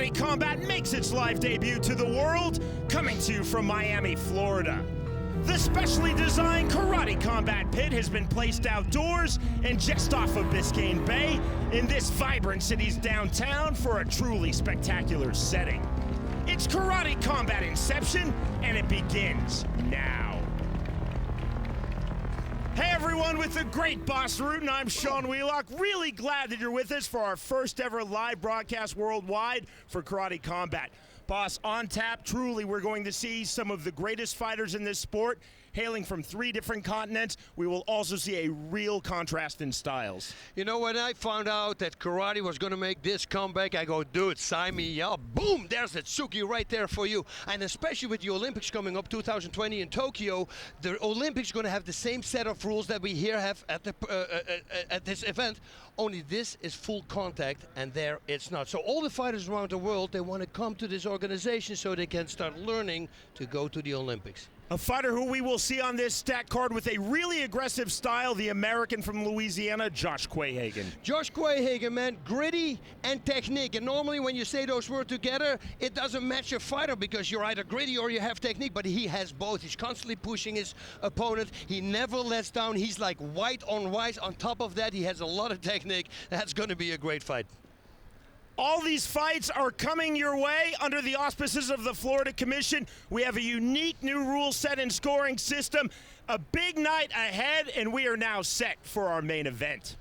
Karate Combat makes its live debut to the world, coming to you from Miami, Florida. The specially designed Karate Combat pit has been placed outdoors and just off of Biscayne Bay in this vibrant city's downtown for a truly spectacular setting. It's Karate Combat Inception, and it begins now. Hey everyone, with the great Boss Rutan, I'm Sean Wheelock. Really glad that you're with us for our first ever live broadcast worldwide for Karate Combat. Boss, on tap, truly, we're going to see some of the greatest fighters in this sport, hailing from 3 different continents. We will also see a real contrast in styles. You know, when I found out that karate was going to make this comeback, I go, dude, sign me up. Boom, there's that Suki right there for you. And especially with the Olympics coming up 2020 in Tokyo, the Olympics going to have the same set of rules that we here have at this event. Only this is full contact, and there it's not. So all the fighters around the world, they want to come to this organization so they can start learning to go to the Olympics. A fighter who we will see on this stat card with a really aggressive style, the American from Louisiana, Josh Quayhagen. Josh Quayhagen, man, gritty and technique. And normally when you say those words together, it doesn't match a fighter because you're either gritty or you have technique, but he has both. He's constantly pushing his opponent. He never lets down. He's like white on white. On top of that, he has a lot of technique. That's going to be a great fight. All these fights are coming your way under the auspices of the Florida Commission. We have a unique new rule set and scoring system. A big night ahead, and we are now set for our main event.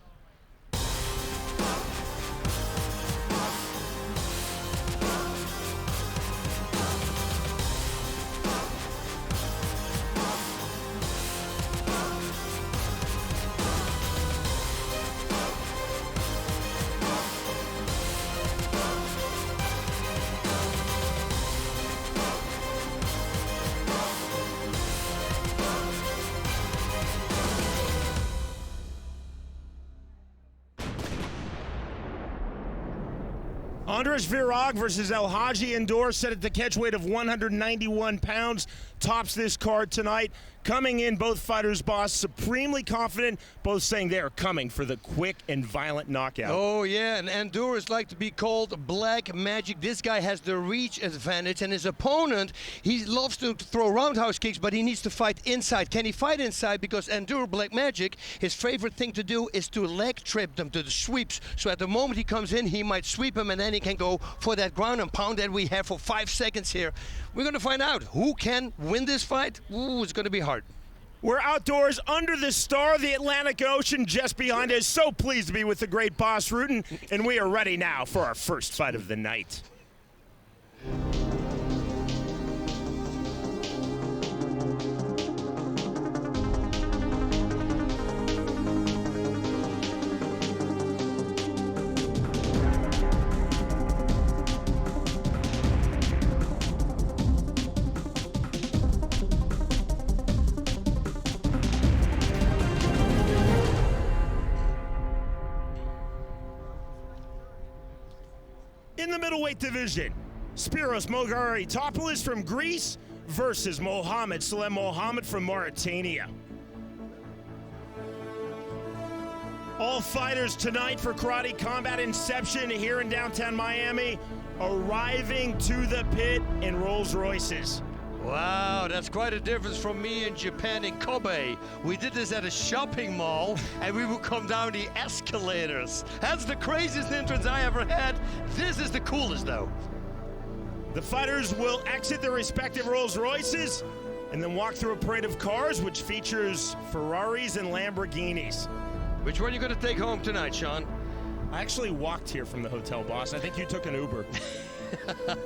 Andras Virag versus Elhadji Ndour, set at the catch weight of 191 pounds, tops this card tonight. Coming in, both fighters, boss, supremely confident, both saying they are coming for the quick and violent knockout. Oh, yeah, and Ndour is like to be called black magic. This guy has the reach advantage, and his opponent, he loves to throw roundhouse kicks, but he needs to fight inside. Can he fight inside? Because Ndour, black magic, his favorite thing to do is to leg trip them, to the sweeps. So at the moment he comes in, he might sweep him, and then he can go for that ground and pound that we have for 5 seconds here. We're going to find out who can win this fight. Ooh, it's going to be hard. We're outdoors under the star of the Atlantic Ocean just behind us. So pleased to be with the great Boss Rutan, and we are ready now for our first fight of the night. In the middleweight division, Spyros Margaritopoulos from Greece versus Mohammed from Mauritania. All fighters tonight for Karate Combat Inception here in downtown Miami, arriving to the pit in Rolls Royces. Wow, that's quite a difference from me in Japan in Kobe. We did this at a shopping mall, and we would come down the escalators. That's the craziest entrance I ever had. This is the coolest, though. The fighters will exit their respective Rolls Royces and then walk through a parade of cars, which features Ferraris and Lamborghinis. Which one are you going to take home tonight, Sean? I actually walked here from the hotel, boss. I think you took an Uber.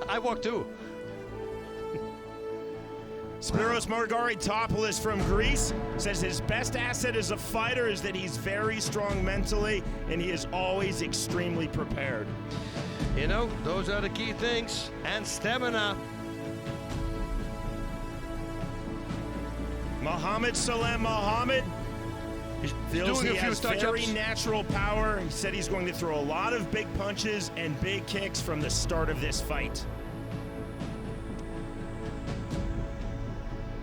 I walked too. Spyros Margaritopoulos from Greece says his best asset as a fighter is that he's very strong mentally and he is always extremely prepared. You know, those are the key things. And stamina. Mohammed feels he has very natural power. He said he's going to throw a lot of big punches and big kicks from the start of this fight.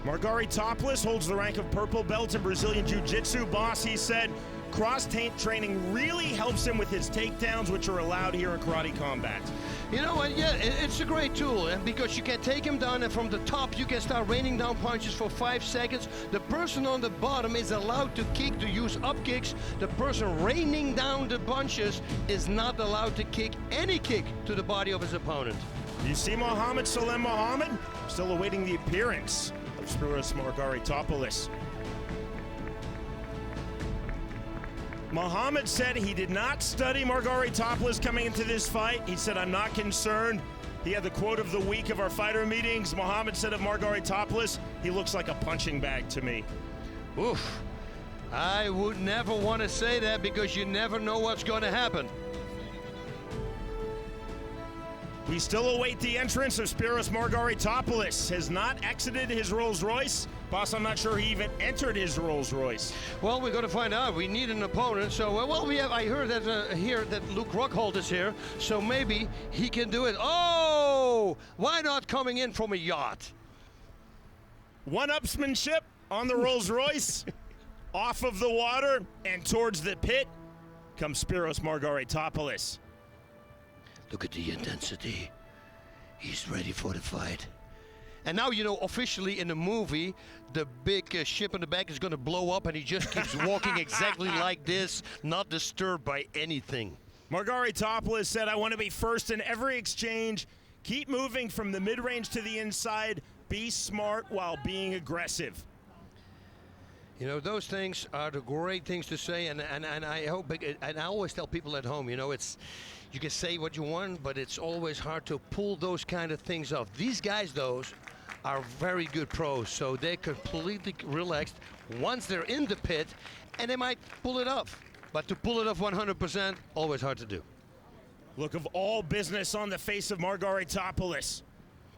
Margaritopoulos holds the rank of purple belt in Brazilian Jiu-Jitsu. Boss, he said, cross-training really helps him with his takedowns, which are allowed here in Karate Combat. You know what? Yeah, it's a great tool, and because you can take him down, and from the top you can start raining down punches for 5 seconds. The person on the bottom is allowed to kick, to use up kicks. The person raining down the punches is not allowed to kick any kick to the body of his opponent. You see Mohammed Salem Mohammed still awaiting the appearance of Spyros Margaritopoulos. Mohammed said he did not study Margaritopoulos coming into this fight. He said, "I'm not concerned." He had the quote of the week of our fighter meetings. Mohammed said of Margaritopoulos, "He looks like a punching bag to me." Oof. I would never want to say that because you never know what's going to happen. We still await the entrance of Spyros Margaritopoulos. Has not exited his Rolls Royce. Boss, I'm not sure he even entered his Rolls Royce. Well, we're going to find out. We need an opponent. So, well, we have. I heard that here that Luke Rockhold is here. So maybe he can do it. Oh, why not coming in from a yacht? One-upsmanship on the Rolls Royce, off of the water and towards the pit comes Spyros Margaritopoulos. Look at the intensity. He's ready for the fight. And now, you know, officially in the movie, the big ship in the back is going to blow up, and he just keeps walking exactly like this, not disturbed by anything. Margaritopoulos said, "I want to be first in every exchange. Keep moving from the mid-range to the inside. Be smart while being aggressive." You know, those things are the great things to say, and I hope, and I always tell people at home, you know, you can say what you want, but it's always hard to pull those kind of things off. These guys, those, are very good pros, so they're completely relaxed once they're in the pit, and they might pull it off. But to pull it off 100%, always hard to do. Look of all business on the face of Margaritopoulos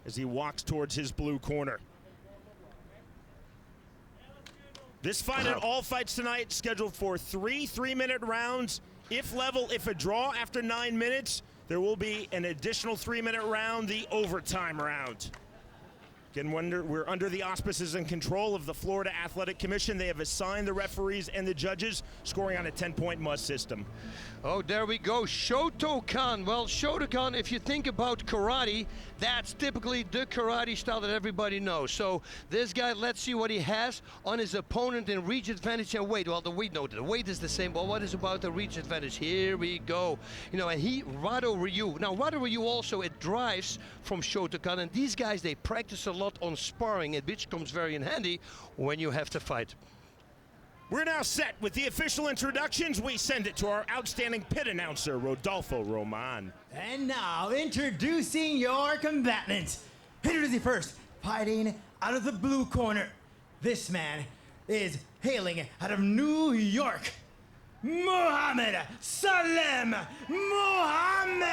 as he walks towards his blue corner. This fight and all fights tonight scheduled for 3 3-minute rounds. If level, if a draw after 9 minutes, there will be an additional 3-minute round, the overtime round. Again, we're under the auspices and control of the Florida Athletic Commission. They have assigned the referees and the judges, scoring on a 10-point must system. Oh, there we go, Shotokan. Well, Shotokan, if you think about karate, that's typically the karate style that everybody knows. So this guy, let's see what he has on his opponent in reach advantage and weight. Well, the weight is the same, but what is about the reach advantage? Here we go. You know, and Rado Ryu. Now, Rado Ryu also, it drives from Shotokan, and these guys, they practice a lot on sparring, which comes very in handy when you have to fight. We're now set with the official introductions. We send it to our outstanding pit announcer, Rodolfo Roman. And now, introducing your combatants. Introducing first, fighting out of the blue corner. This man is hailing out of New York. Mohammed Salem Mohammed!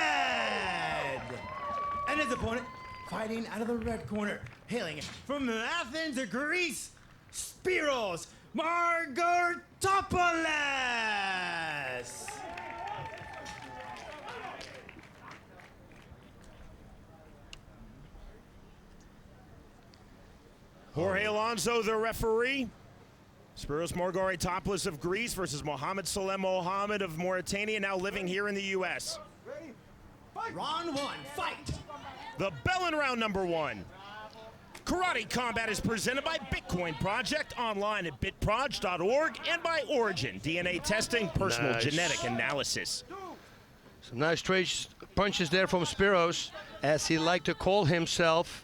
And his opponent, fighting out of the red corner, hailing from Athens, Greece, Spyros Margaritopoulos! Jorge Alonso, the referee. Spyros Margaritopoulos of Greece versus Mohammed Salem Mohammed of Mauritania, now living here in the U.S. Round 1, fight! The bell in round number 1. Karate Combat is presented by Bitcoin Project, online at bitproj.org, and by Origin, DNA testing, personal genetic analysis. Some nice straight punches there from Spyros, as he liked to call himself.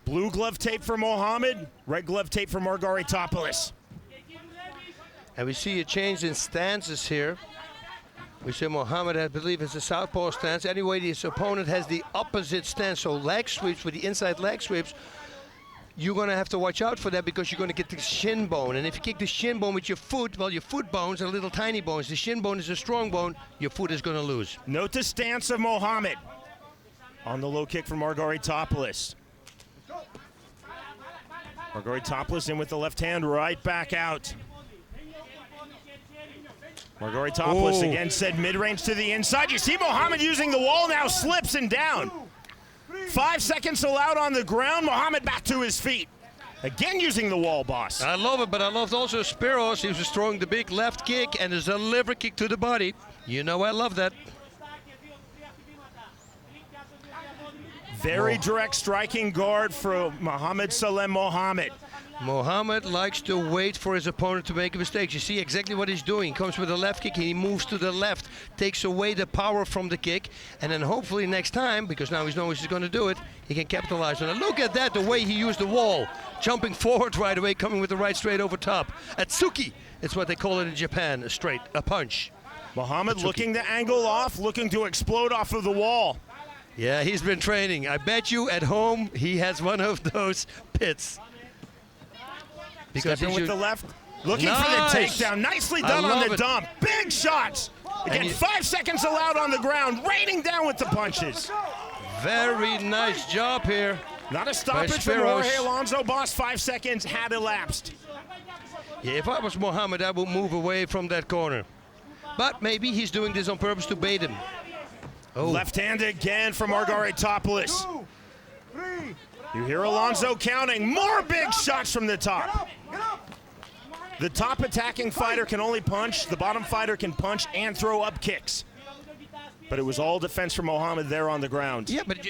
Blue glove tape for Mohammed, red glove tape for Margaritopoulos. And we see a change in stances here. We see Mohammed, I believe, has a southpaw stance. Anyway, his opponent has the opposite stance. So leg sweeps, with the inside leg sweeps, you're going to have to watch out for that because you're going to get the shin bone. And if you kick the shin bone with your foot, well, your foot bones are little tiny bones. The shin bone is a strong bone. Your foot is going to lose. Note the stance of Mohammed. On the low kick from Margaritopoulos. Margaritopoulos in with the left hand, right back out. Margaritopoulos again said mid-range to the inside. You see Mohammed using the wall now, slips and down. 5 seconds allowed on the ground. Mohammed back to his feet. Again using the wall, boss. I love it, but I loved also Spyros. He was throwing the big left kick and there's a liver kick to the body. You know I love that. Very direct striking guard for Mohammed Salem Mohammed. Mohammed likes to wait for his opponent to make a mistake. You see exactly what he's doing. He comes with a left kick, he moves to the left, takes away the power from the kick, and then hopefully next time, because now he knows he's going to do it, he can capitalize on it. Look at that, the way he used the wall. Jumping forward right away, coming with the right straight over top. Atsuki, it's what they call it in Japan, a punch. Mohammed looking to angle off, looking to explode off of the wall. Yeah, he's been training. I bet you at home he has one of those pits. Because with the left, looking for the takedown. Nicely done on the dump. Big shots. Again, 5 seconds allowed on the ground, raining down with the punches. Very nice job here. Not a stoppage from Jorge Alonso. Boss, 5 seconds had elapsed. Yeah, if I was Mohammed, I would move away from that corner. But maybe he's doing this on purpose to bait him. Oh. Left hand again from Margaritopoulos. 2, 3. You hear Alonso counting. More big shots from the top. The top attacking fighter can only punch. The bottom fighter can punch and throw up kicks. But it was all defense from Mohammed there on the ground. Yeah, but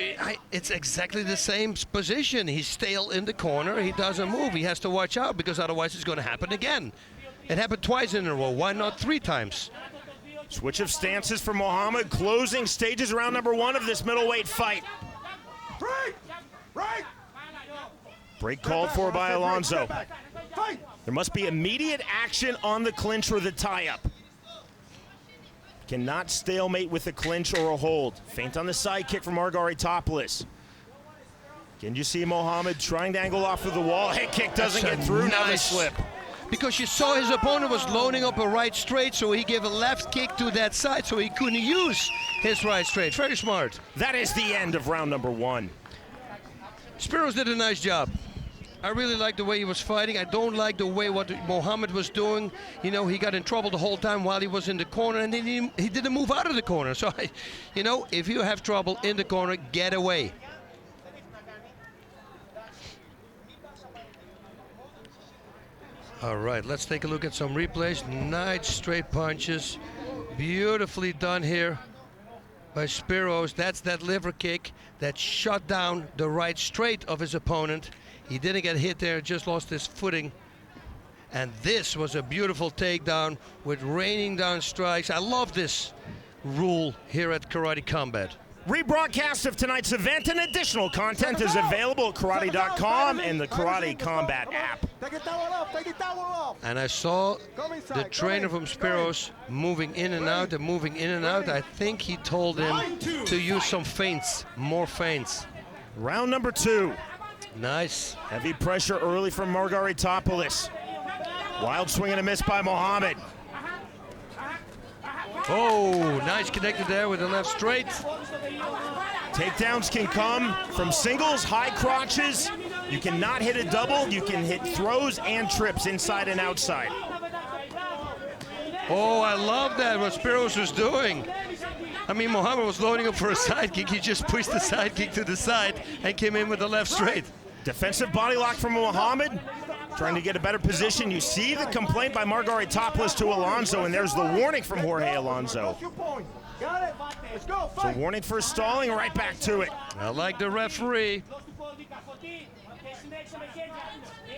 it's exactly the same position. He's still in the corner. He doesn't move. He has to watch out because otherwise it's going to happen again. It happened twice in a row. Why not 3 times? Switch of stances for Mohammed. Closing stages round number 1 of this middleweight fight. Break called for by Alonso. There must be immediate action on the clinch or the tie-up. Cannot stalemate with a clinch or a hold. Feint on the side kick from Margaritopoulos. Can you see Mohammed trying to angle off of the wall? Head kick doesn't get through. Now the slip. Because you saw his opponent was loading up a right straight, so he gave a left kick to that side, so he couldn't use his right straight. Very smart. That is the end of round number 1. Spyros did a nice job. I really like the way he was fighting. I don't like the way what Mohammed was doing. You know, he got in trouble the whole time while he was in the corner, and then he didn't move out of the corner. So, you know, if you have trouble in the corner, get away. All right, let's take a look at some replays. Nice straight punches. Beautifully done here by Spyros. That's that liver kick that shut down the right straight of his opponent. He didn't get hit there, just lost his footing. And this was a beautiful takedown with raining down strikes. I love this rule here at Karate Combat. Rebroadcast of tonight's event and additional content is available at karate.com and the Karate Combat app. And I saw the trainer from Spyros moving in and out and moving in and out. I think he told him to use some feints, more feints. Round number 2. Nice. Heavy pressure early from Margaritopoulos. Wild swing and a miss by Mohammed. Oh, nice connected there with the left straight. Takedowns can come from singles, high crotches. You cannot hit a double. You can hit throws and trips inside and outside. Oh, I love that, what Spyros was doing. I mean, Mohammed was loading up for a side kick. He just pushed the side kick to the side and came in with the left straight. Defensive body lock from Mohammed, trying to get a better position. You see the complaint by Margaritopoulos to Alonso, and there's the warning from Jorge Alonso. So warning for stalling, right back to it. I like the referee.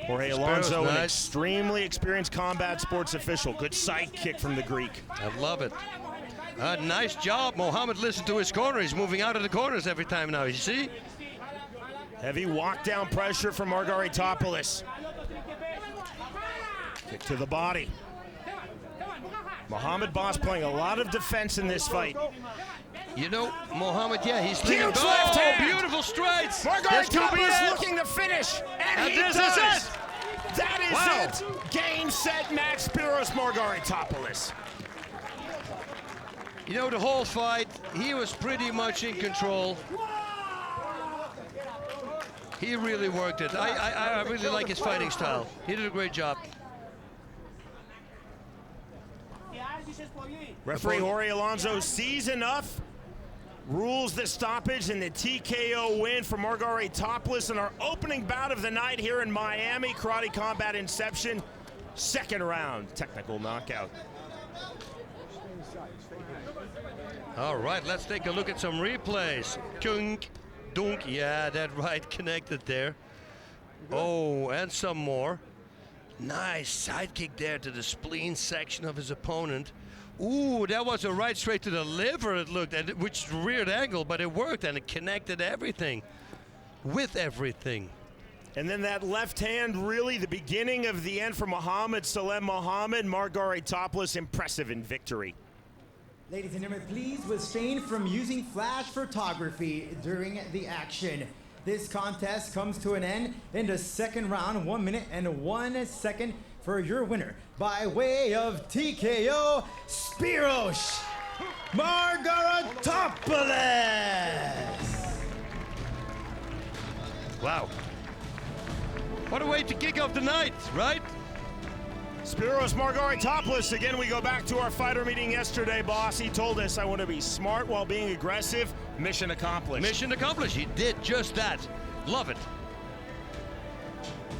Jorge Alonso, an extremely experienced combat sports official. Good side kick from the Greek. I love it. Nice job. Mohammed listened to his corner. He's moving out of the corners every time now, you see? Heavy walk down pressure from Margaritopoulos. Kick to the body. Mohammed Boss playing a lot of defense in this fight. You know, Mohammed, yeah, he's leaning. Huge left hand. Beautiful strikes. Margaritopoulos looking to finish, and he does. Is it. That is it. Game, set, match. Spyros Margaritopoulos. You know, the whole fight, he was pretty much in control. He really worked it. I really like his fighting style. He did a great job. Referee Jorge Alonso sees enough, rules the stoppage and the TKO win for Margaritopoulos in our opening bout of the night here in Miami. Karate Combat Inception, 2nd round, technical knockout. All right, let's take a look at some replays. Kung. Dunk. Yeah, that right connected there. Oh, and some more. Nice side kick there to the spleen section of his opponent. Ooh, that was a right straight to the liver, it looked, which is a weird angle, but it worked and it connected everything with everything. And then that left hand, really the beginning of the end for Mohammed. Mohammed Margaritopoulos, impressive in victory. Ladies and gentlemen, please restrain from using flash photography during the action. This contest comes to an end in the second round, 1 minute and 1 second for your winner. By way of TKO, Spyros Margaritopoulos. Wow. What a way to kick off the night, right? Spyros Margaritopoulos, again, we go back to our fighter meeting yesterday, boss. He told us, I want to be smart while being aggressive. Mission accomplished. Mission accomplished. He did just that. Love it.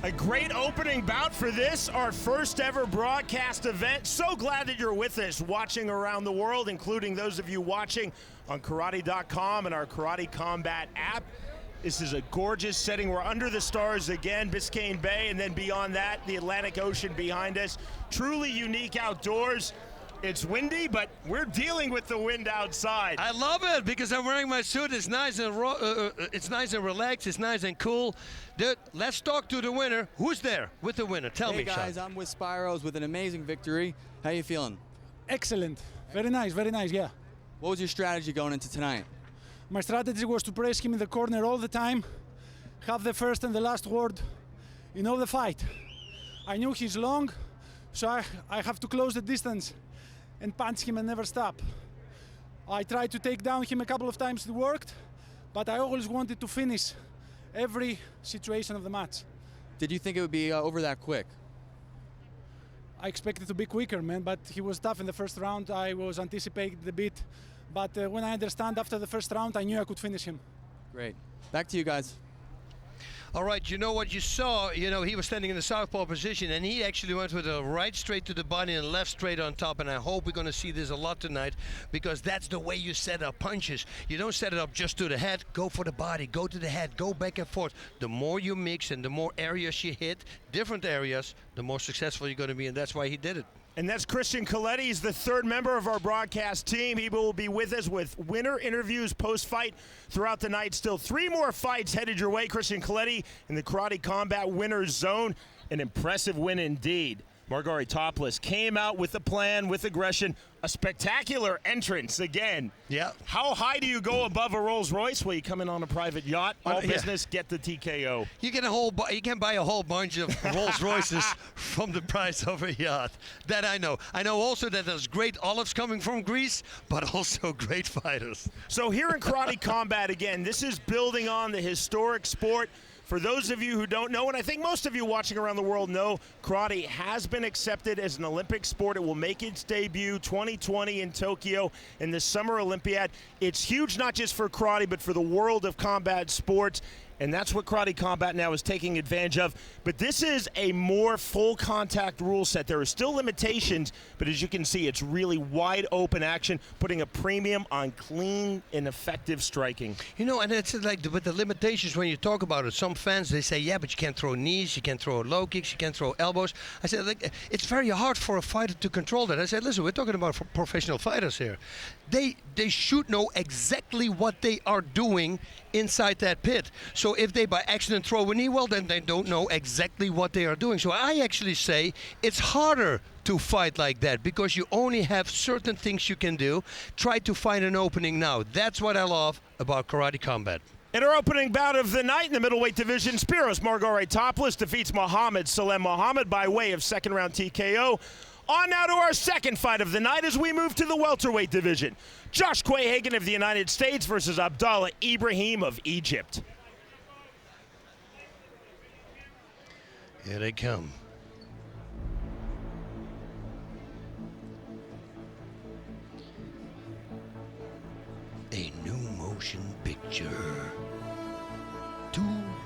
A great opening bout for this, our first ever broadcast event. So glad that you're with us, watching around the world, including those of you watching on karate.com and our Karate Combat app. This is a gorgeous setting. We're under the stars again, Biscayne Bay, and then beyond that, the Atlantic Ocean behind us. Truly unique outdoors. It's windy, but we're dealing with the wind outside. I love it because I'm wearing my suit. It's nice and it's nice and relaxed. It's nice and cool. Dude, let's talk to the winner. Who's there with the winner? Tell me, Hey guys, Sean. I'm with Spyros with an amazing victory. How you feeling? Excellent. Very nice, yeah. What was your strategy going into tonight? My strategy was to press him in the corner all the time, have the first and the last word in all the fight. I knew he's long, so I have to close the distance and punch him and never stop. I tried to take down him a couple of times, it worked, but I always wanted to finish every situation of the match. Did you think it would be over that quick? I expected to be quicker, man, but he was tough in the first round. I was anticipating a bit, but when I understand after the first round, I knew I could finish him. Great. Back to you guys. All right, you know what you saw? You know, he was standing in the southpaw position, and he actually went with a right straight to the body and left straight on top, and I hope we're going to see this a lot tonight, because that's the way you set up punches. You don't set it up just to the head, go for the body, go to the head, go back and forth. The more you mix and the more areas you hit, different areas, the more successful you're going to be, and that's why he did it. And that's Christian Coletti. He's the third member of our broadcast team. He will be with us with winner interviews post-fight throughout the night. Still 3 more fights headed your way. Christian Coletti in the Karate Combat winner's zone. An impressive win indeed. Margaritopoulos came out with a plan, with aggression, a spectacular entrance again. Yeah. How high do you go above a Rolls Royce? Well, you come in on a private yacht, all Yeah. business, get the TKO. You can buy a whole bunch of Rolls Royces from the price of a yacht. That I know. I know also that there's great olives coming from Greece, but also great fighters. So here in Karate Combat again, this is building on the historic sport. For those of you who don't know, and I think most of you watching around the world know, karate has been accepted as an Olympic sport. It will make its debut 2020 in Tokyo in the Summer Olympiad. It's huge not just for karate, but for the world of combat sports. And that's what Karate Combat now is taking advantage of. But this is a more full contact rule set. There are still limitations, but as you can see, it's really wide open action, putting a premium on clean and effective striking. You know, and it's like with the limitations when you talk about it, some fans, they say, yeah, but you can't throw knees, you can't throw low kicks, you can't throw elbows. I said, like, it's very hard for a fighter to control that. I said, listen, we're talking about professional fighters here. They should know exactly what they are doing inside that pit. So if they by accident throw a knee, well, then they don't know exactly what they are doing. So I actually say it's harder to fight like that because you only have certain things you can do. Try to find an opening now. That's what I love about Karate Combat. In our opening bout of the night in the middleweight division, Spyros Margaritopoulos defeats Mohammed by way of second round TKO. On now to our second fight of the night as we move to the welterweight division. Joshua Quayhagen of the United States versus Abdallah Ibrahim of Egypt. Here they come. A new motion picture. 2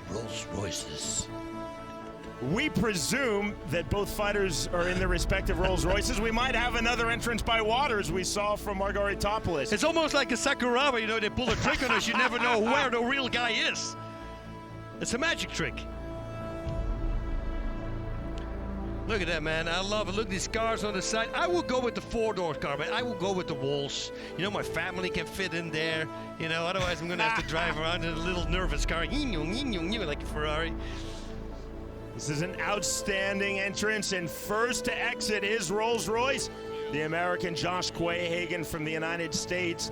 Rolls Royces. We presume that both fighters are in their respective Rolls Royces. We might have another entrance by water, as we saw from Margaritopoulos. It's almost like a Sakuraba, you know, they pull a trick on us, you never know where the real guy is. It's a magic trick. Look at that, man. I love it. Look at these cars on the side. I would go with the four-door car, man. I would go with the walls. You know, my family can fit in there. You know, otherwise I'm going to have to drive around in a little nervous car. Like a Ferrari. This is an outstanding entrance, and first to exit his Rolls Royce, the American Josh Quayhagen from the United States.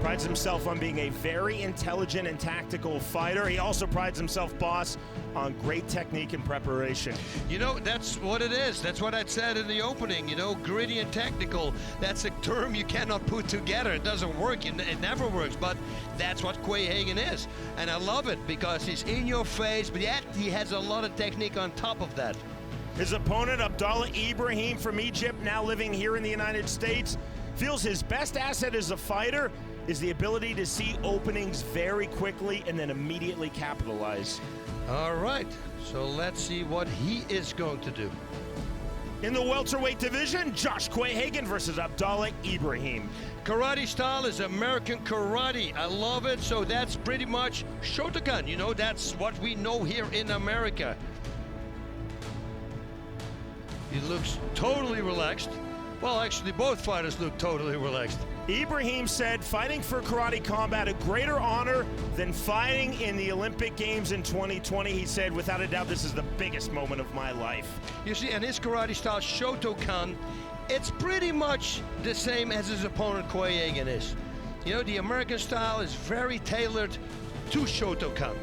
Prides himself on being a very intelligent and tactical fighter. He also prides himself, boss, on great technique and preparation. You know, that's what it is. That's what I said in the opening, you know, gritty and technical. That's a term you cannot put together. It doesn't work, it never works, but that's what Quayhagen is. And I love it because he's in your face, but yet he has a lot of technique on top of that. His opponent, Abdallah Ibrahim from Egypt, now living here in the United States, feels his best asset as a fighter is the ability to see openings very quickly and then immediately capitalize. All right, so let's see what he is going to do. In the welterweight division, Josh Quayhagen versus Abdallah Ibrahim. Karate style is American karate. I love it. So that's pretty much Shotokan. You know, that's what we know here in America. He looks totally relaxed. Well, actually, both fighters look totally relaxed. Ibrahim said fighting for karate combat a greater honor than fighting in the Olympic Games in 2020. He said, without a doubt, this is the biggest moment of my life. You see, and his karate style, Shotokan, it's pretty much the same as his opponent Quayhagen is. You know, the American style is very tailored to Shotokan.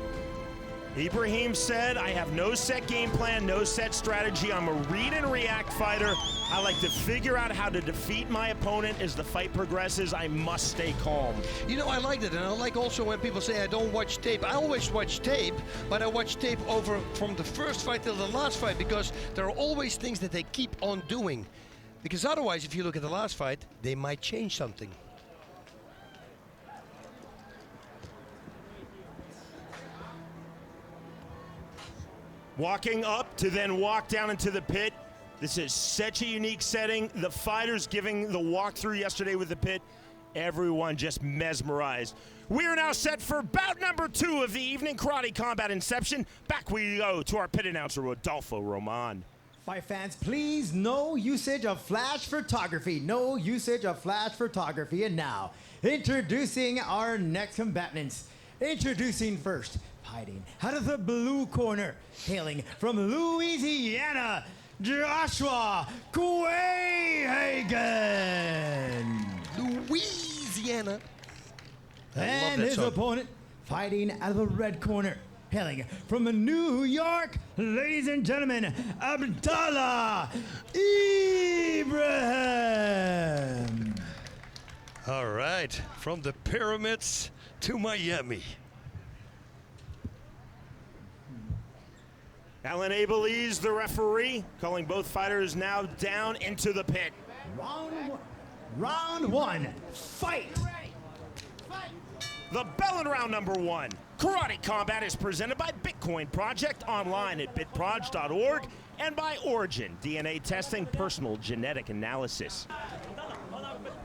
Ibrahim said, I have no set game plan, no set strategy. I'm a read and react fighter. I like to figure out how to defeat my opponent as the fight progresses. I must stay calm. You know, I like that, and I like also when people say I don't watch tape. I always watch tape, but I watch tape over from the first fight till the last fight because there are always things that they keep on doing. Because otherwise, if you look at the last fight, they might change something. Walking up to then walk down into the pit. This is such a unique setting. The fighters giving the walkthrough yesterday with the pit, everyone just mesmerized. We are now set for bout number 2 of the evening, Karate Combat Inception. Back we go to our pit announcer, Rodolfo Roman. Fight fans, please, no usage of flash photography. No usage of flash photography. And now, introducing our next combatants. Introducing first, fighting out of the blue corner, hailing from Louisiana, Joshua Quayhagen. Louisiana. And his opponent, fighting out of the red corner, hailing from New York, ladies and gentlemen, Abdallah Ibrahim. All right, from the pyramids to Miami. Alan Abelese, the referee, calling both fighters now down into the pit. Round one, fight. The bell in round number 1. Karate Combat is presented by Bitcoin Project, online at bitproj.org, and by Origin, DNA testing, personal genetic analysis.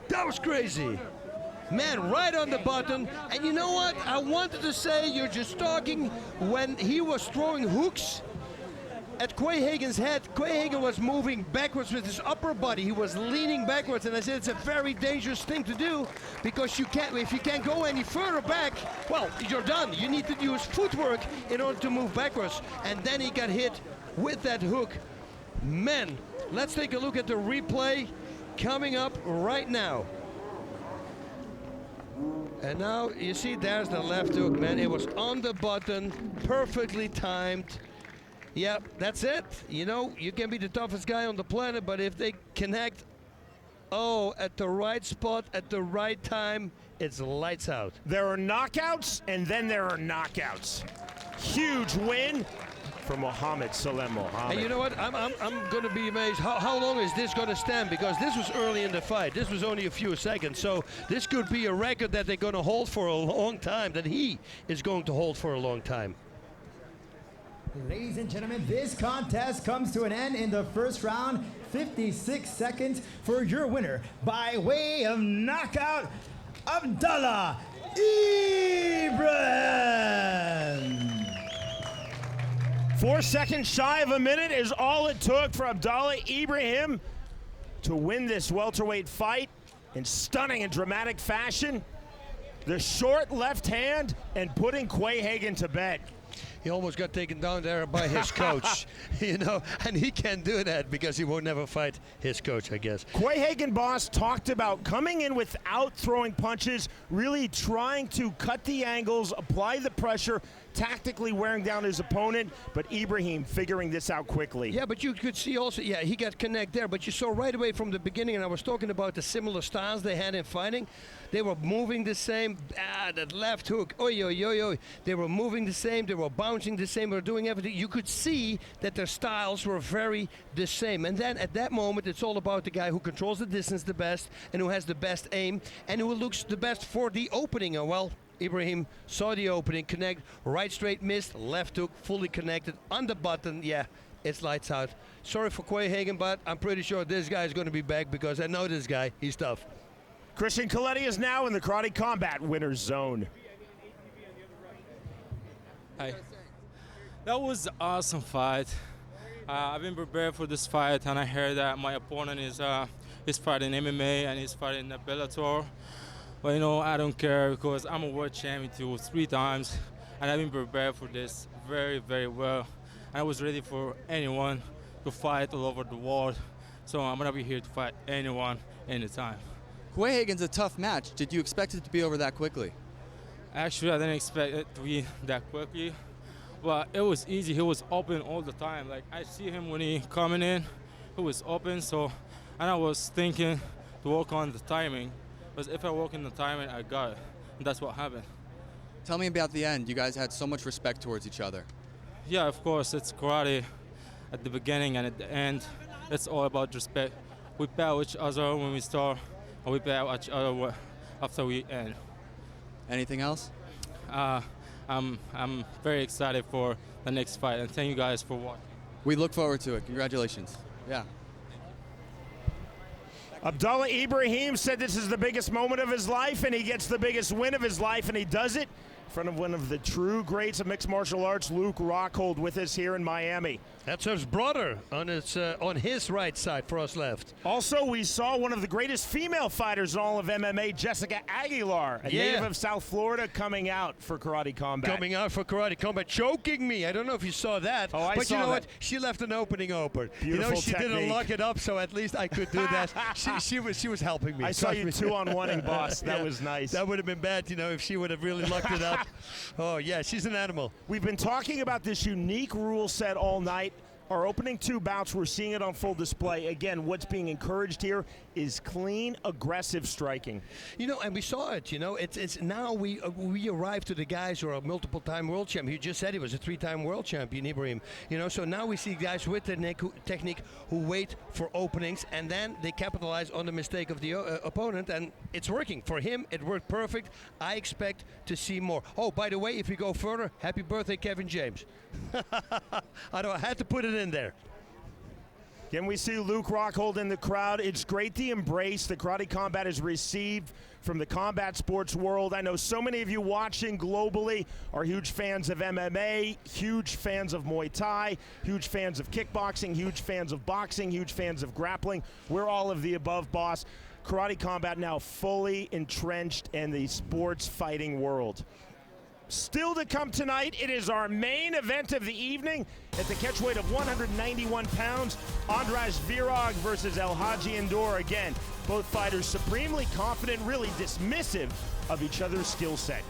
That was crazy. Man, right on the button. And you know what? I wanted to say, you're just talking when he was throwing hooks at Quayhagen's head. Quayhagen was moving backwards with his upper body. He was leaning backwards, and I said it's a very dangerous thing to do because if you can't go any further back, well, you're done. You need to use footwork in order to move backwards. And then he got hit with that hook. Man, let's take a look at the replay coming up right now. And now, you see, there's the left hook, man. It was on the button, perfectly timed. Yeah, that's it. You know, you can be the toughest guy on the planet, but if they connect, at the right spot, at the right time, it's lights out. There are knockouts, and then there are knockouts. Huge win for Mohammed Mohammed. And you know what? I'm going to be amazed. How long is this going to stand? Because this was early in the fight. This was only a few seconds. So this could be a record that they're going to hold for a long time, that he is going to hold for a long time. Ladies and gentlemen, this contest comes to an end in the first round. 56 seconds for your winner by way of knockout, Abdallah Ibrahim. 4 seconds shy of a minute is all it took for Abdallah Ibrahim to win this welterweight fight in stunning and dramatic fashion. The short left hand and putting Quayhagen to bed. He almost got taken down there by his coach, you know, and he can't do that because he won't never fight his coach, I guess. Quayhagen, boss, talked about coming in without throwing punches, really trying to cut the angles, apply the pressure, tactically wearing down his opponent, but Ibrahim figuring this out quickly. Yeah, but you could see also, yeah, he got connect there, but you saw right away from the beginning, and I was talking about the similar styles they had in fighting. They were moving the same, that left hook, oi, oi, oi, oi. They were moving the same, they were bouncing the same, they were doing everything. You could see that their styles were very the same. And then at that moment, it's all about the guy who controls the distance the best, and who has the best aim, and who looks the best for the opening. And well, Ibrahim saw the opening, connect, right straight missed, left hook, fully connected, on the button, yeah, it's lights out. Sorry for Quayhagen, but I'm pretty sure this guy is going to be back because I know this guy, he's tough. Christian Coletti is now in the Karate Combat winner's zone. Hi. That was an awesome fight. I've been prepared for this fight, and I heard that my opponent is fighting MMA and he's fighting Bellator. But you know, I don't care because I'm a world champion 3 times, and I've been prepared for this very, very well. I was ready for anyone to fight all over the world, so I'm gonna be here to fight anyone, anytime. Quayhagen's a tough match. Did you expect it to be over that quickly? Actually, I didn't expect it to be that quickly, but it was easy. He was open all the time. Like, I see him when he coming in, he was open, so, and I was thinking to work on the timing, because if I work in the timing, I got it, and that's what happened. Tell me about the end. You guys had so much respect towards each other. Yeah, of course, it's karate at the beginning and at the end. It's all about respect. We bow each other when we start, and we bow each other after we end. Anything else? I'm very excited for the next fight, and thank you guys for watching. We look forward to it. Congratulations. Yeah. Abdallah Ibrahim said this is the biggest moment of his life, and he gets the biggest win of his life, and he does it in front of one of the true greats of mixed martial arts, Luke Rockhold, with us here in Miami. That's his brother on his right side, for us left. Also, we saw one of the greatest female fighters in all of MMA, Jessica Aguilar, a native of South Florida, coming out for Karate Combat. Coming out for Karate Combat, choking me. I don't know if you saw that. Oh, I but saw you know that. what? She left an opening open. Beautiful you know, she technique. didn't lock it up, so at least I could do that. she was helping me. I saw you 2-on-1-ing, boss. That Yeah, was nice. That would have been bad, you know, if she would have really locked it up. Oh, yeah, she's an animal. We've been talking about this unique rule set all night. Our opening 2 bouts, we're seeing it on full display. Again, what's being encouraged here is clean, aggressive striking. You know, and we saw it, you know, it's now we arrive to the guys who are multiple-time world champion. You just said he was a 3-time world champion, Ibrahim. You know, so now we see guys with technique who wait for openings, and then they capitalize on the mistake of the opponent, and it's working. For him, it worked perfect. I expect to see more. Oh, by the way, if we go further, happy birthday, Kevin James. I had to put it in there. Again, we see Luke Rockhold in the crowd. It's great the embrace the Karate Combat has received from the combat sports world. I know so many of you watching globally are huge fans of MMA, huge fans of Muay Thai, huge fans of kickboxing, huge fans of boxing, huge fans of grappling. We're all of the above, boss. Karate Combat now fully entrenched in the sports fighting world. Still to come tonight, it is our main event of the evening at the catchweight of 191 pounds. Andras Virag versus Elhadji Ndour. Again, both fighters supremely confident, really dismissive of each other's skill set.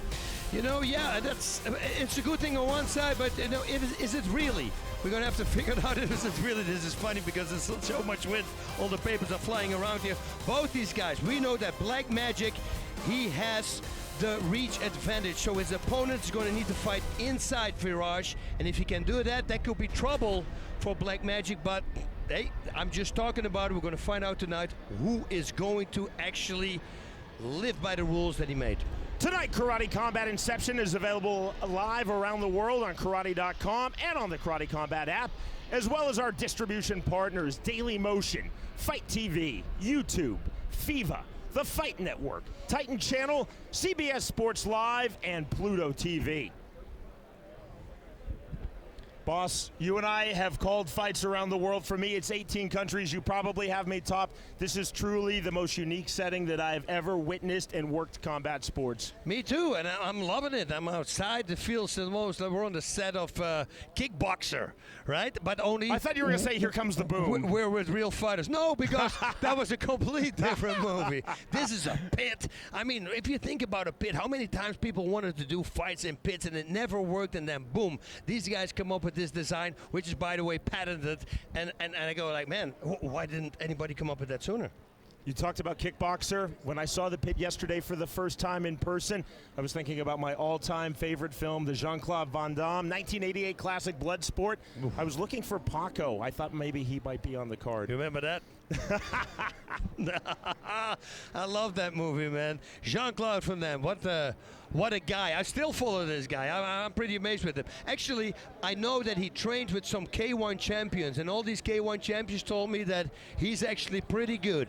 You know, yeah, it's a good thing on one side, but you know, is it really? We're going to have to figure it out. Is it really? This is funny because there's so much wind. All the papers are flying around here. Both these guys, we know that Black Magic, he has the reach advantage, so his opponent is going to need to fight inside Viraj, and if he can do that, that could be trouble for Black Magic. But hey, I'm just talking about it. We're going to find out tonight who is going to actually live by the rules that he made. Tonight, Karate Combat Inception is available live around the world on karate.com and on the Karate Combat app, as well as our distribution partners, Daily Motion, Fight TV, YouTube, FIFA, The Fight Network, Titan Channel, CBS Sports Live, and Pluto TV. Boss, you and I have called fights around the world. For me, it's 18 countries. You probably have me topped. This is truly the most unique setting that I've ever witnessed and worked combat sports. Me too, and I'm loving it. I'm outside the field the most. We're on the set of Kickboxer, right? But only... I thought you were going to say, here comes the boom. We're with real fighters. No, because that was a complete different movie. This is a pit. I mean, if you think about a pit, how many times people wanted to do fights in pits and it never worked, and then boom, these guys come up with this design, which is, by the way, patented, and I go like, man, why didn't anybody come up with that sooner? You talked about Kickboxer. When I saw the pit yesterday for the first time in person, I was thinking about my all-time favorite film, the Jean-Claude Van Damme 1988 classic Bloodsport. Oof. I was looking for Paco. I thought maybe he might be on the card. You remember that? I love that movie, man. Jean-Claude Van Damme, what a guy. I still follow this guy. I'm pretty amazed with him. Actually, I know that he trained with some K1 champions, and all these K1 champions told me that he's actually pretty good.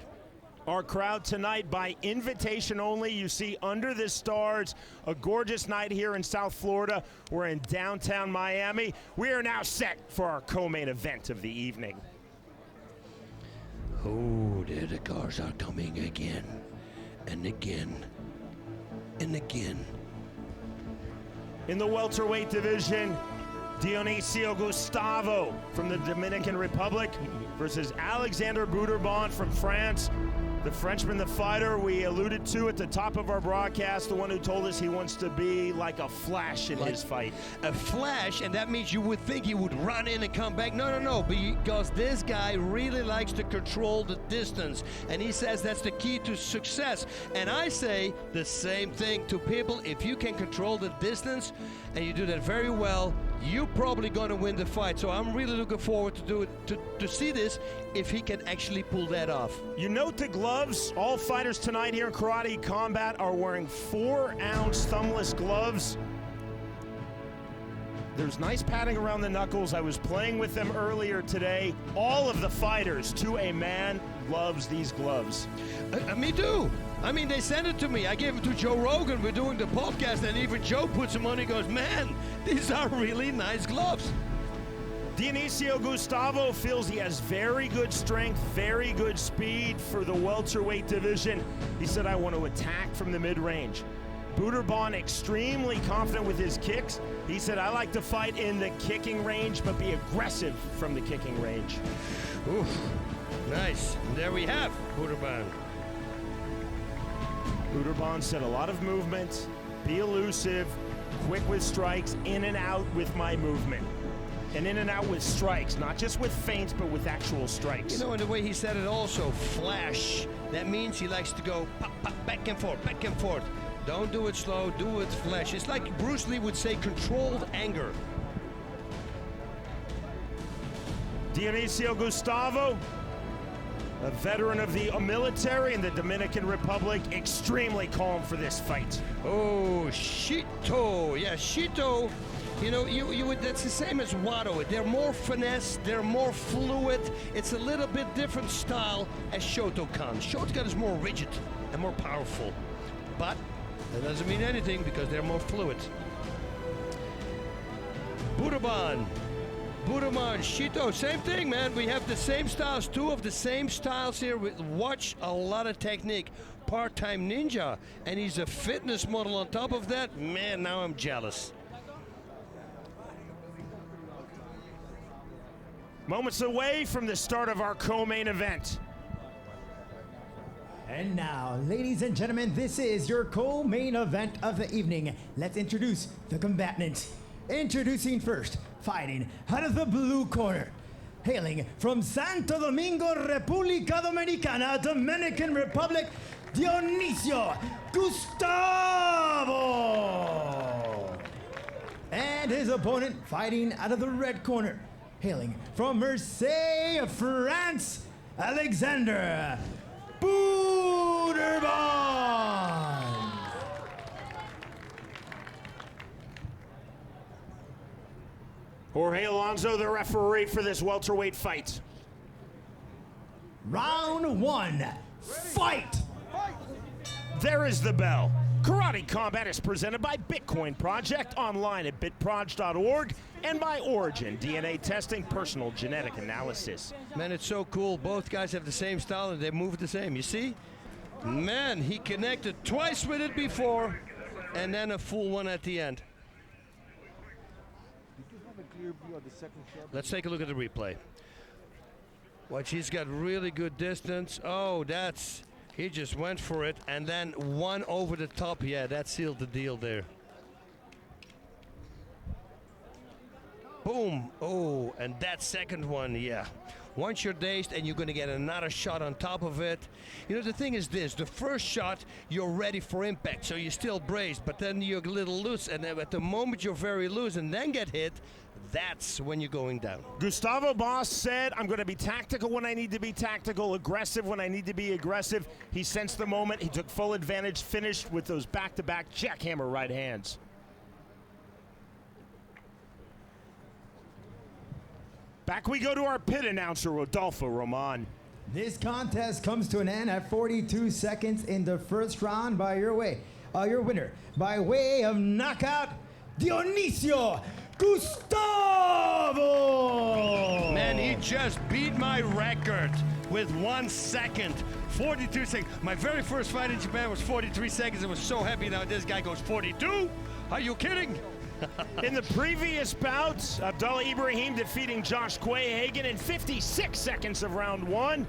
Our crowd tonight by invitation only. You see under the stars, a gorgeous night here in South Florida. We're in downtown Miami. We are now set for our co-main event of the evening. Oh, there the cars are coming again and again and again. In the welterweight division, Dionicio Gustavo from the Dominican Republic versus Alexandre Bouderbane from France. The Frenchman, the fighter we alluded to at the top of our broadcast, the one who told us he wants to be like a Flash in his fight. A Flash, and that means you would think he would run in and come back. No, because this guy really likes to control the distance, and he says that's the key to success. And I say the same thing to people. If you can control the distance, and you do that very well, you're probably going to win the fight. So I'm really looking forward to see this, if he can actually pull that off. You note the gloves. All fighters tonight here in Karate Combat are wearing 4-ounce thumbless gloves. There's nice padding around the knuckles. I was playing with them earlier today. All of the fighters, to a man, loves these gloves. Me too. I mean, they sent it to me. I gave it to Joe Rogan. We're doing the podcast, and even Joe puts them on. He goes, man, these are really nice gloves. Dionicio Gustavo feels he has very good strength, very good speed for the welterweight division. He said, I want to attack from the mid-range. Bouderbane extremely confident with his kicks. He said, I like to fight in the kicking range, but be aggressive from the kicking range. Oof, nice. And there we have Bouderbane. Bouderbane said a lot of movement, be elusive, quick with strikes, in and out with my movement. And in and out with strikes, not just with feints, but with actual strikes. You know, and the way he said it also, flash. That means he likes to go pop, pop, back and forth, back and forth. Don't do it slow, do it flash. It's like Bruce Lee would say, controlled anger. Dionicio Gustavo, a veteran of the military in the Dominican Republic, extremely calm for this fight. Oh, Shito. Yeah, Shito. You know, you would, that's the same as Wado. They're more finesse, they're more fluid. It's a little bit different style as Shotokan. Shotokan is more rigid and more powerful. But that doesn't mean anything because they're more fluid. Bouderbane, Shito, same thing, man. We have the same styles, two of the same styles here. Watch a lot of technique. Part-time ninja, and he's a fitness model on top of that. Man, now I'm jealous. Moments away from the start of our co-main event. And now, ladies and gentlemen, this is your co-main event of the evening. Let's introduce the combatants. Introducing first, fighting out of the blue corner, hailing from Santo Domingo, República Dominicana, Dominican Republic, Dionicio Gustavo. And his opponent fighting out of the red corner, hailing from Marseille, France, Alexandre Bouderbane. Jorge Alonso, the referee for this welterweight fight. Round one, fight! There is the bell. Karate Combat is presented by Bitcoin Project, online at bitproj.org, and by Origin, DNA testing, personal genetic analysis. Man, it's so cool. Both guys have the same style and they move the same. You see? Man, he connected twice with it before and then a full one at the end. Let's take a look at the replay. Watch, he's got really good distance. Oh, he just went for it and then one over the top. Yeah, that sealed the deal there. Boom. Oh, and that second one, yeah. Once you're dazed and you're going to get another shot on top of it. You know, the thing is this, the first shot, you're ready for impact, so you're still braced, but then you're a little loose, and at the moment you're very loose and then get hit, that's when you're going down. Gustavo Boss said, I'm going to be tactical when I need to be tactical, aggressive when I need to be aggressive. He sensed the moment, he took full advantage, finished with those back-to-back jackhammer right hands. Back we go to our pit announcer, Rodolfo Roman. This contest comes to an end at 42 seconds in the first round by your winner, by way of knockout, Dionicio Gustavo! Man, he just beat my record with 1 second. 42 seconds. My very first fight in Japan was 43 seconds. I was so happy. Now this guy goes 42? Are you kidding? In the previous bouts, Abdullah Ibrahim defeating Joshua Quayhagen in 56 seconds of round one.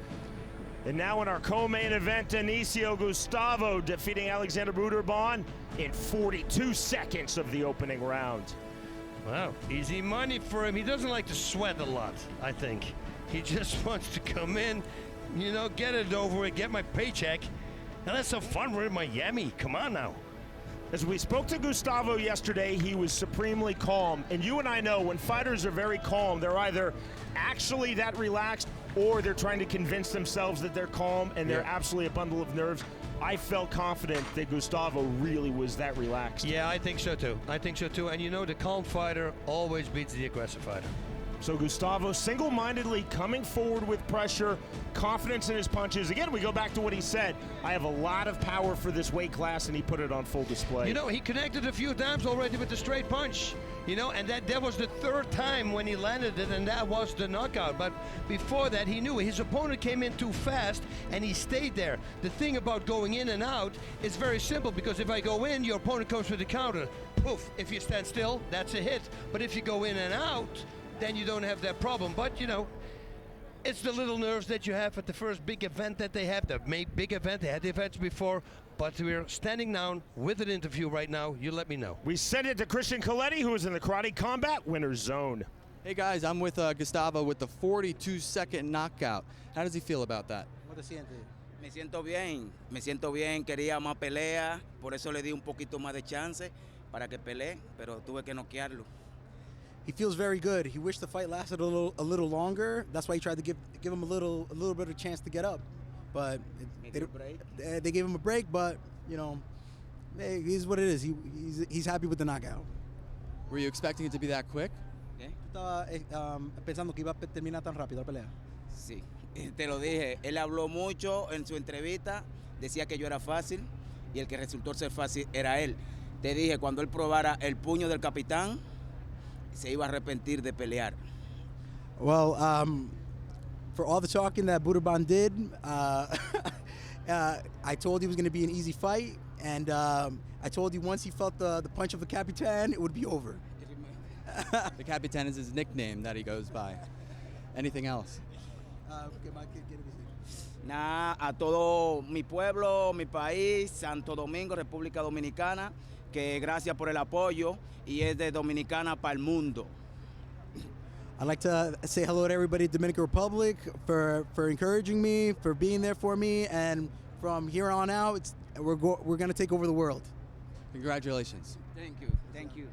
And now in our co-main event, Dionicio Gustavo defeating Alexandre Bouderbane in 42 seconds of the opening round. Wow, easy money for him. He doesn't like to sweat a lot, I think. He just wants to come in, you know, get it over with, get my paycheck, and have some fun. We're in Miami. Come on now. As we spoke to Gustavo yesterday, he was supremely calm. And you and I know when fighters are very calm, they're either actually that relaxed or they're trying to convince themselves that they're calm and they're absolutely a bundle of nerves. I felt confident that Gustavo really was that relaxed. Yeah, I think so too. I think so too. And you know, the calm fighter always beats the aggressive fighter. So Gustavo single-mindedly coming forward with pressure, confidence in his punches. Again, we go back to what he said. I have a lot of power for this weight class, and he put it on full display. You know, he connected a few times already with the straight punch. You know, and that was the third time when he landed it, and that was the knockout. But before that, he knew his opponent came in too fast, and he stayed there. The thing about going in and out is very simple, because if I go in, your opponent comes with a counter. Poof, if you stand still, that's a hit. But if you go in and out, then you don't have that problem. But, you know, it's the little nerves that you have at the first big event that they have. The big event, they had the events before, but we're standing down with an interview right now. You let me know. We send it to Christian Coletti, who is in the Karate Combat winner's zone. Hey guys, I'm with Gustavo with the 42-second knockout. How does he feel about that? ¿Cómo te sientes? Me siento bien, quería más pelea, por eso le di un poquito más de chance para que pelee, pero tuve que noquearlo. He feels very good. He wished the fight lasted a little longer. That's why he tried to give him a little bit of a chance to get up. But they gave him a break. But you know, hey, he's what it is. He's happy with the knockout. Were you expecting it to be that quick? ¿Qué? Estaba pensando que iba a terminar tan rápido la pelea. Sí, te lo dije. Él habló mucho en su entrevista, decía que yo era fácil y el que resultó ser fácil era él. Te dije, cuando él probara el puño del capitán, se iba a arrepentir de pelear. Well, for all the talking that Bouderbane did, I told he was going to be an easy fight, and I told you once he felt the punch of the Capitan, it would be over. The Capitan is his nickname that he goes by. Anything else? Nada, a todo mi pueblo, mi país, Santo Domingo, República Dominicana, que gracias por el apoyo y es de Dominicana para el mundo. I'd like to say hello to everybody in Dominican Republic for encouraging me, for being there for me, and from here on out, we're going to take over the world. Congratulations. Thank you. Thank you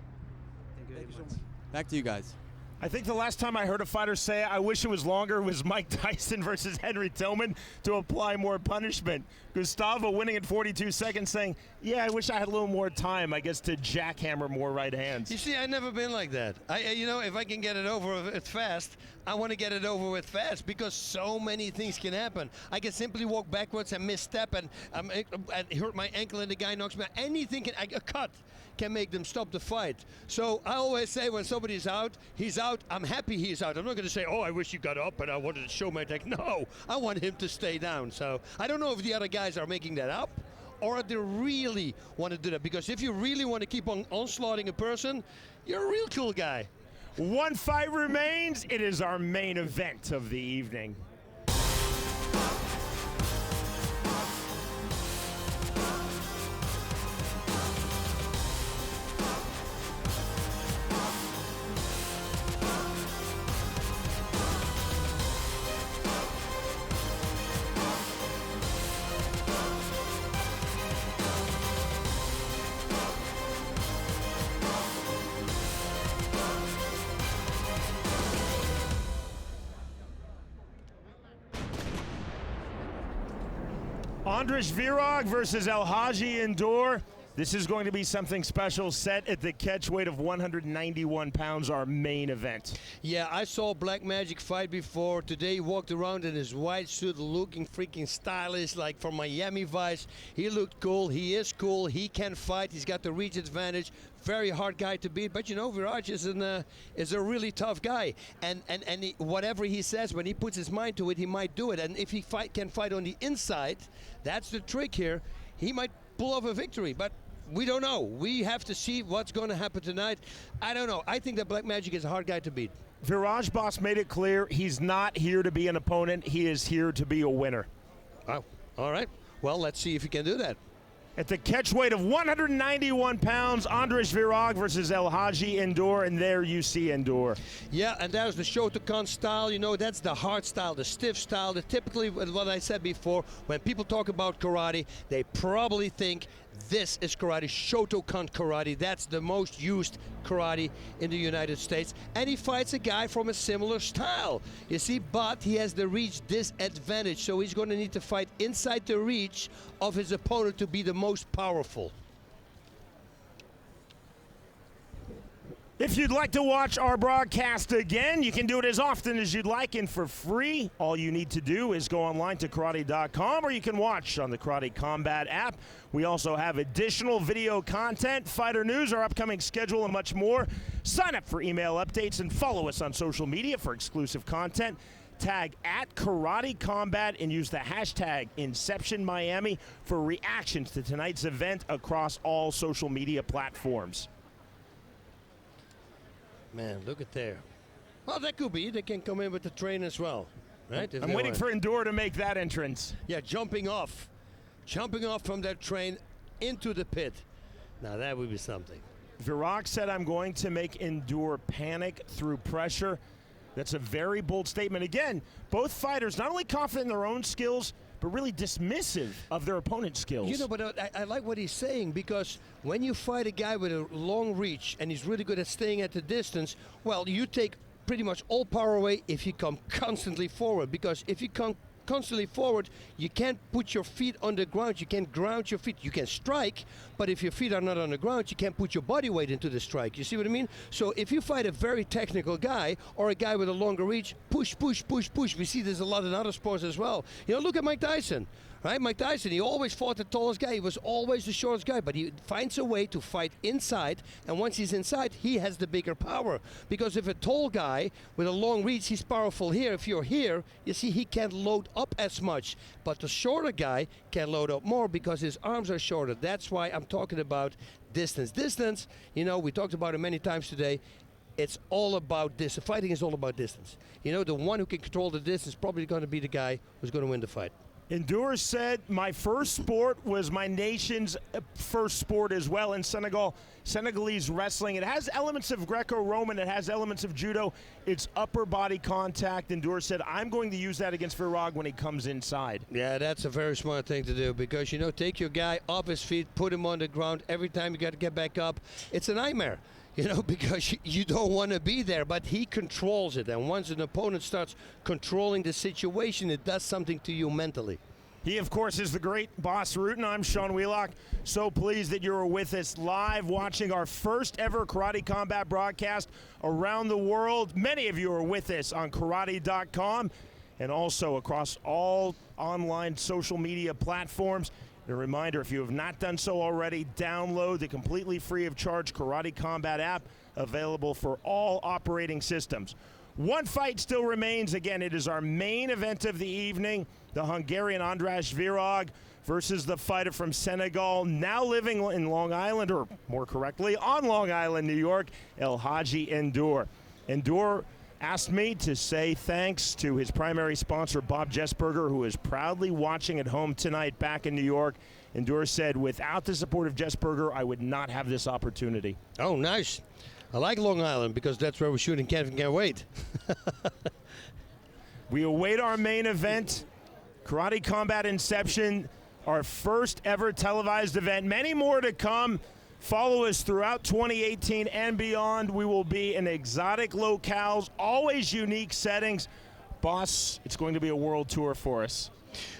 so much. Back to you guys. I think the last time I heard a fighter say, I wish it was longer, was Mike Tyson versus Henry Tillman to apply more punishment. Gustavo winning in 42 seconds saying, yeah, I wish I had a little more time, I guess, to jackhammer more right hands. You see, I've never been like that. You know, if I can get it over with fast, I want to get it over with fast because so many things can happen. I can simply walk backwards and misstep and hurt my ankle and the guy knocks me out. Anything can, a cut can make them stop the fight. So I always say when somebody's out, he's out. I'm happy he's out. I'm not going to say, oh, I wish you got up and I wanted to show my tech. No, I want him to stay down. So I don't know if the other guys are making that up or if they really want to do that. Because if you really want to keep on onslaughting a person, you're a real cool guy. One fight remains. It is our main event of the evening. Andras Virag versus Elhadji Ndour. This is going to be something special, set at the catch weight of 191 pounds, our main event. Yeah, I saw Black Magic fight before. Today he walked around in his white suit looking freaking stylish, like from Miami Vice. He looked cool. He is cool. He can fight. He's got the reach advantage. Very hard guy to beat. But you know, Virag is a really tough guy. And whatever he says, when he puts his mind to it, he might do it. And if he can fight on the inside, that's the trick here. He might pull off a victory. But we don't know. We have to see what's going to happen tonight. I don't know. I think that Black Magic is a hard guy to beat. Viraj Boss made it clear he's not here to be an opponent. He is here to be a winner. Oh, all right. Well, let's see if he can do that. At the catch weight of 191 pounds, Andras Virag versus Elhadji Ndour, and there you see Ndour. Yeah, and there's the Shotokan style. You know, that's the hard style, the stiff style. Typically, what I said before, when people talk about karate, they probably think this is karate, Shotokan karate. That's the most used karate in the United States. And he fights a guy from a similar style, you see, but he has the reach disadvantage. So he's going to need to fight inside the reach of his opponent to be the most powerful. If you'd like to watch our broadcast again, you can do it as often as you'd like and for free. All you need to do is go online to karate.com, or you can watch on the Karate Combat app. We also have additional video content, fighter news, our upcoming schedule, and much more. Sign up for email updates and follow us on social media for exclusive content. Tag @Karate Combat and use the hashtag Inception Miami for reactions to tonight's event across all social media platforms. Man, look at there. Well, that could be. They can come in with the train as well, right? I'm waiting for Ndour to make that entrance. Yeah, jumping off from that train into the pit. Now that would be something. Virag said, I'm going to make Ndour panic through pressure. That's a very bold statement. Again, both fighters not only confident in their own skills, but really dismissive of their opponent's skills. You know, but I like what he's saying, because when you fight a guy with a long reach and he's really good at staying at the distance, well, you take pretty much all power away if you come constantly forward. Because if you come constantly forward, you can't put your feet on the ground, you can't ground your feet. You can strike, but if your feet are not on the ground, you can't put your body weight into the strike. You see what I mean? So if you fight a very technical guy or a guy with a longer reach, push, push, push, push. We see there's a lot in other sports as well. You know, look at Mike Tyson. Right, Mike Tyson, he always fought the tallest guy. He was always the shortest guy, but he finds a way to fight inside, and once he's inside, he has the bigger power. Because if a tall guy with a long reach, he's powerful here. If you're here, you see he can't load up as much. But the shorter guy can load up more because his arms are shorter. That's why I'm talking about distance. Distance, you know, we talked about it many times today. It's all about distance. Fighting is all about distance. You know, the one who can control the distance is probably going to be the guy who's going to win the fight. Ndour said, my first sport was my nation's first sport as well in Senegal. Senegalese wrestling. It has elements of Greco-Roman. It has elements of judo. It's upper body contact. Ndour said, I'm going to use that against Virag when he comes inside. Yeah, that's a very smart thing to do, because, you know, take your guy off his feet, put him on the ground. Every time you got to get back up, it's a nightmare. you know, because you don't want to be there, but he controls it. And once an opponent starts controlling the situation, it does something to you mentally. He, of course, is the great Boss Rutan. I'm Sean Wheelock. So pleased that you're with us live watching our first ever Karate Combat broadcast around the world. Many of you are with us on karate.com and also across all online social media platforms. And a reminder, if you have not done so already, download the completely free of charge Karate Combat app, available for all operating systems. One fight still remains. Again, it is our main event of the evening. The Hungarian Andras Virag versus the fighter from Senegal, now living in Long Island, or more correctly, on Long Island, New York, Elhadji Ndour. Ndour asked me to say thanks to his primary sponsor, Bob Jessberger, who is proudly watching at home tonight back in New York. Ndour said, without the support of Jessberger, I would not have this opportunity. Oh, nice. I like Long Island because that's where we're shooting. Can't wait. We await our main event, Karate Combat Inception, our first ever televised event. Many more to come. Follow us throughout 2018 and beyond. We will be in exotic locales, always unique settings. Boss, it's going to be a world tour for us.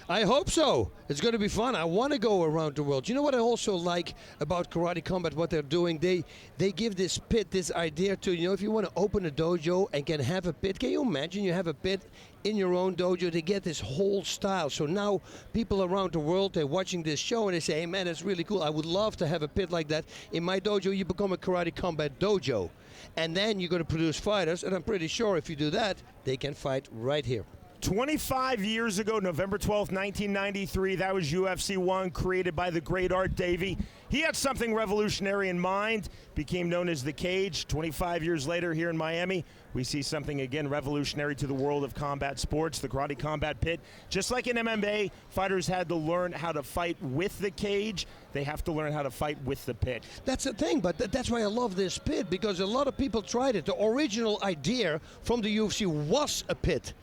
I hope so. It's going to be fun. I want to go around the world. You know what I also like about Karate Combat, what they're doing? They give this pit, this idea to, you know, if you want to open a dojo and can have a pit, can you imagine you have a pit in your own dojo? They get this whole style. So now people around the world, they're watching this show and they say, hey man, that's really cool. I would love to have a pit like that. In my dojo, you become a Karate Combat dojo. And then you're going to produce fighters. And I'm pretty sure if you do that, they can fight right here. 25 years ago, November 12th, 1993, that was UFC 1, created by the great Art Davie. He had something revolutionary in mind, became known as The Cage. 25 years later here in Miami, we see something again revolutionary to the world of combat sports, the Karate Combat Pit. Just like in MMA, fighters had to learn how to fight with the cage. They have to learn how to fight with the pit. That's the thing, but that's why I love this pit, because a lot of people tried it. The original idea from the UFC was a pit,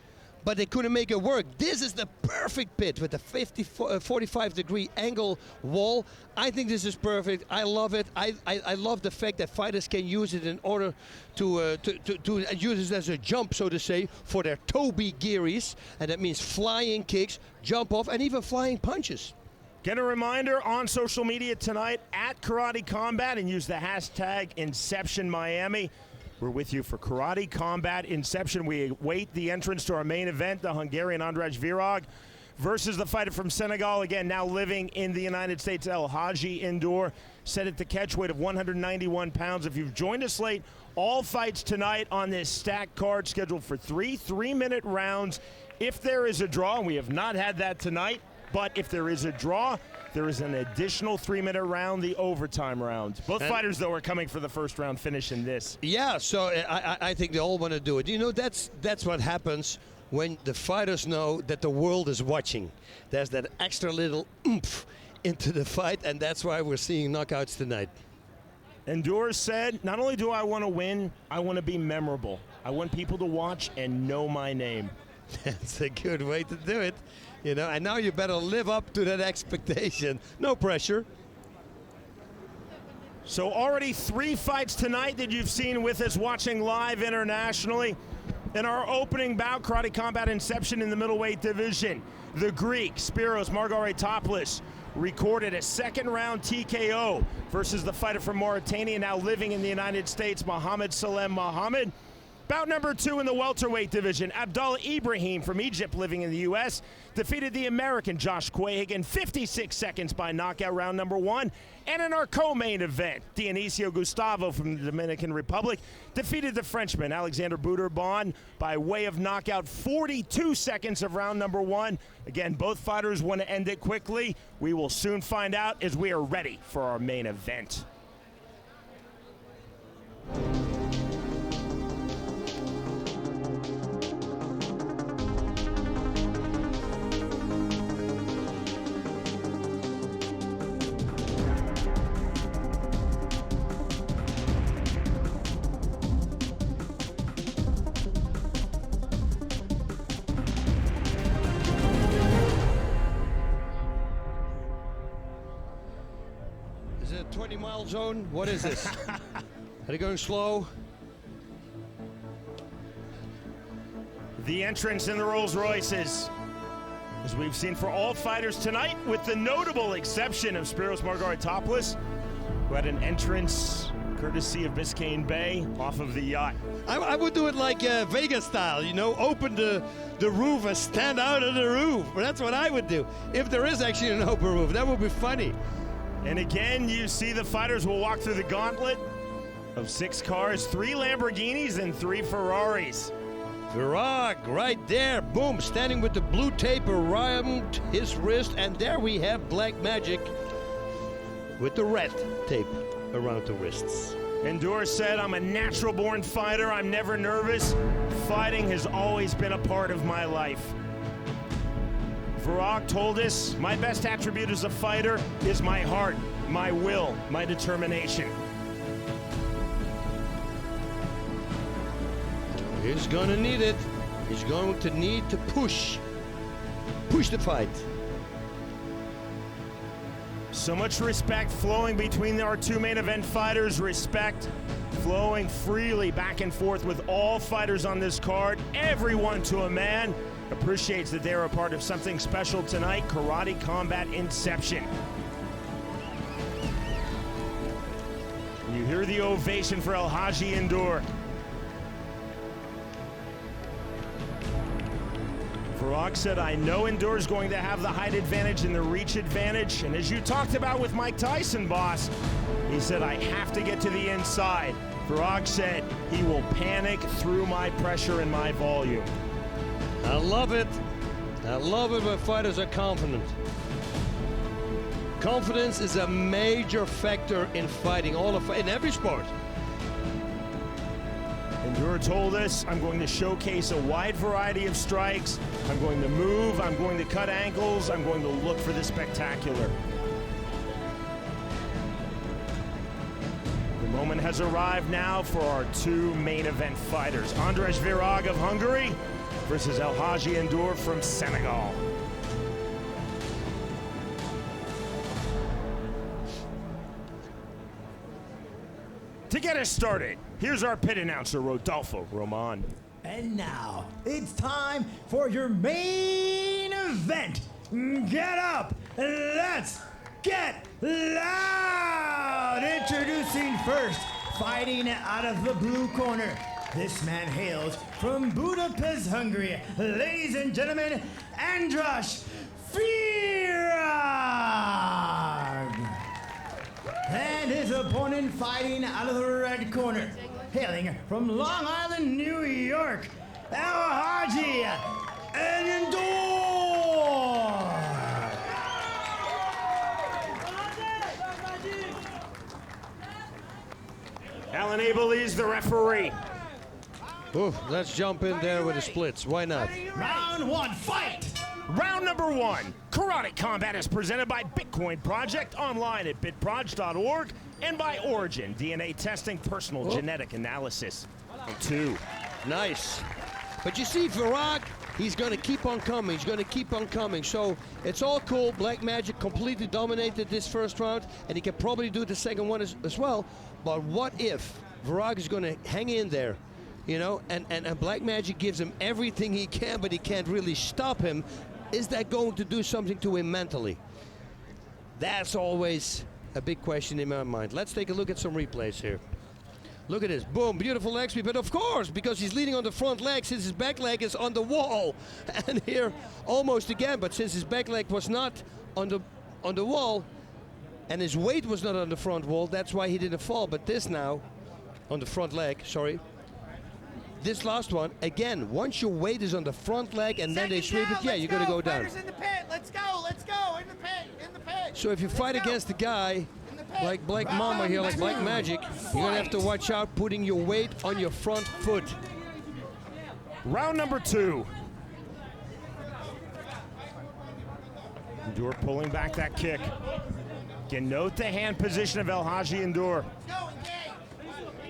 but they couldn't make it work. This is the perfect pit with a 45-degree angle wall. I think this is perfect. I love it. I love the fact that fighters can use it in order to use it as a jump, so to say, for their tobigiris, and that means flying kicks, jump off, and even flying punches. Get a reminder on social media tonight at Karate Combat and use the hashtag Inception Miami. We're with you for Karate Combat Inception. We await the entrance to our main event, the Hungarian Andras Virag versus the fighter from Senegal, again now living in the United States, Elhadji Ndour, set at the catch weight of 191 pounds. If you've joined us late, all fights tonight on this stacked card scheduled for three-minute rounds. If there is a draw, and we have not had that tonight, but if there is a draw, there is an additional 3-minute round, the overtime round. Both fighters, though, are coming for the first round finish in this. Yeah, so I think they all want to do it. You know, that's what happens when the fighters know that the world is watching. There's that extra little oomph into the fight, and that's why we're seeing knockouts tonight. Ndour said, not only do I want to win, I want to be memorable. I want people to watch and know my name. That's a good way to do it. You know, and now you better live up to that expectation. No pressure. So already 3 fights tonight that you've seen with us watching live internationally. In our opening bout, Karate Combat Inception in the middleweight division, the Greek, Spyros Margaritopoulos, recorded a second-round TKO versus the fighter from Mauritania, now living in the United States, Mohammed. Bout number 2 in the welterweight division, Abdullah Ibrahim from Egypt, living in the U.S., defeated the American Joshua Quayhagen 56 seconds by knockout, round number 1. And in our co-main event, Dionicio Gustavo from the Dominican Republic defeated the Frenchman Alexandre Bouderbane by way of knockout, 42 seconds of round number 1. Again, both fighters want to end it quickly. We will soon find out as we are ready for our main event. Is it a 20-mile zone? What is this? Are they going slow? The entrance in the Rolls Royces, as we've seen for all fighters tonight, with the notable exception of Spyros Margaritopoulos, who had an entrance courtesy of Biscayne Bay off of the yacht. I would do it like Vegas style, you know, open the roof and stand out of the roof. But that's what I would do if there is actually an open roof. That would be funny. And again, you see the fighters will walk through the gauntlet of 6 cars, 3 Lamborghinis and 3 Ferraris. Virag right there, boom, standing with the blue tape around his wrist, and there we have Black Magic with the red tape around the wrists. Ndour said, "I'm a natural-born fighter. I'm never nervous. Fighting has always been a part of my life." Virag told us, "My best attribute as a fighter is my heart, my will, my determination." He's gonna need it. He's going to need to push the fight. So much respect flowing between our 2 main event fighters. Respect flowing freely back and forth with all fighters on this card. Everyone to a man appreciates that they're a part of something special tonight. Karate Combat Inception. You hear the ovation for Elhadji Ndour. Virag said, "I know Ndour's going to have the height advantage and the reach advantage. And as you talked about with Mike Tyson, boss," he said, "I have to get to the inside." Virag said, "He will panic through my pressure and my volume." I love it. I love it when fighters are confident. Confidence is a major factor in fighting, in every sport. Ndour told us, "I'm going to showcase a wide variety of strikes. I'm going to move, I'm going to cut ankles, I'm going to look for the spectacular." The moment has arrived now for our 2 main event fighters. Andras Virag of Hungary versus Elhadji Ndour from Senegal. To get us started, here's our pit announcer, Rodolfo Roman. And now, it's time for your main event. Get up, let's get loud! Introducing first, fighting out of the blue corner. This man hails from Budapest, Hungary. Ladies and gentlemen, Andras Virag! And his opponent fighting out of the red corner, hailing from Long Island, New York, Elhadji Ndour. Alan Abel is the referee. Ooh, let's jump in there with the splits. Why not? Round 1, fight! Round number 1, Karate Combat is presented by Bitcoin Project, online at bitproj.org, and by Origin, DNA testing, personal genetic analysis. 2. Nice. But you see, Virag, he's going to keep on coming. He's going to keep on coming. So it's all cool. Black Magic completely dominated this first round, and he can probably do the second one as well. But what if Virag is going to hang in there, you know, and Black Magic gives him everything he can, but he can't really stop him? Is that going to do something to him mentally? That's always a big question in my mind. Let's take a look at some replays here. Look at this, boom, beautiful leg sweep, but of course, because he's leaning on the front leg, since his back leg is on the wall, and here almost again, but since his back leg was not on the wall, and his weight was not on the front wall, that's why he didn't fall. But this now, on the front leg, sorry, this last one, again, once your weight is on the front leg and then they sweep it, yeah, you're going to go down. Fighters in the pit. Let's go, in the pit. So if you fight against a guy like Black Mama here, like Black Magic, you're going to have to watch out putting your weight on your front foot. Round number 2. Ndour pulling back that kick. Again, note the hand position of Elhadji Ndour.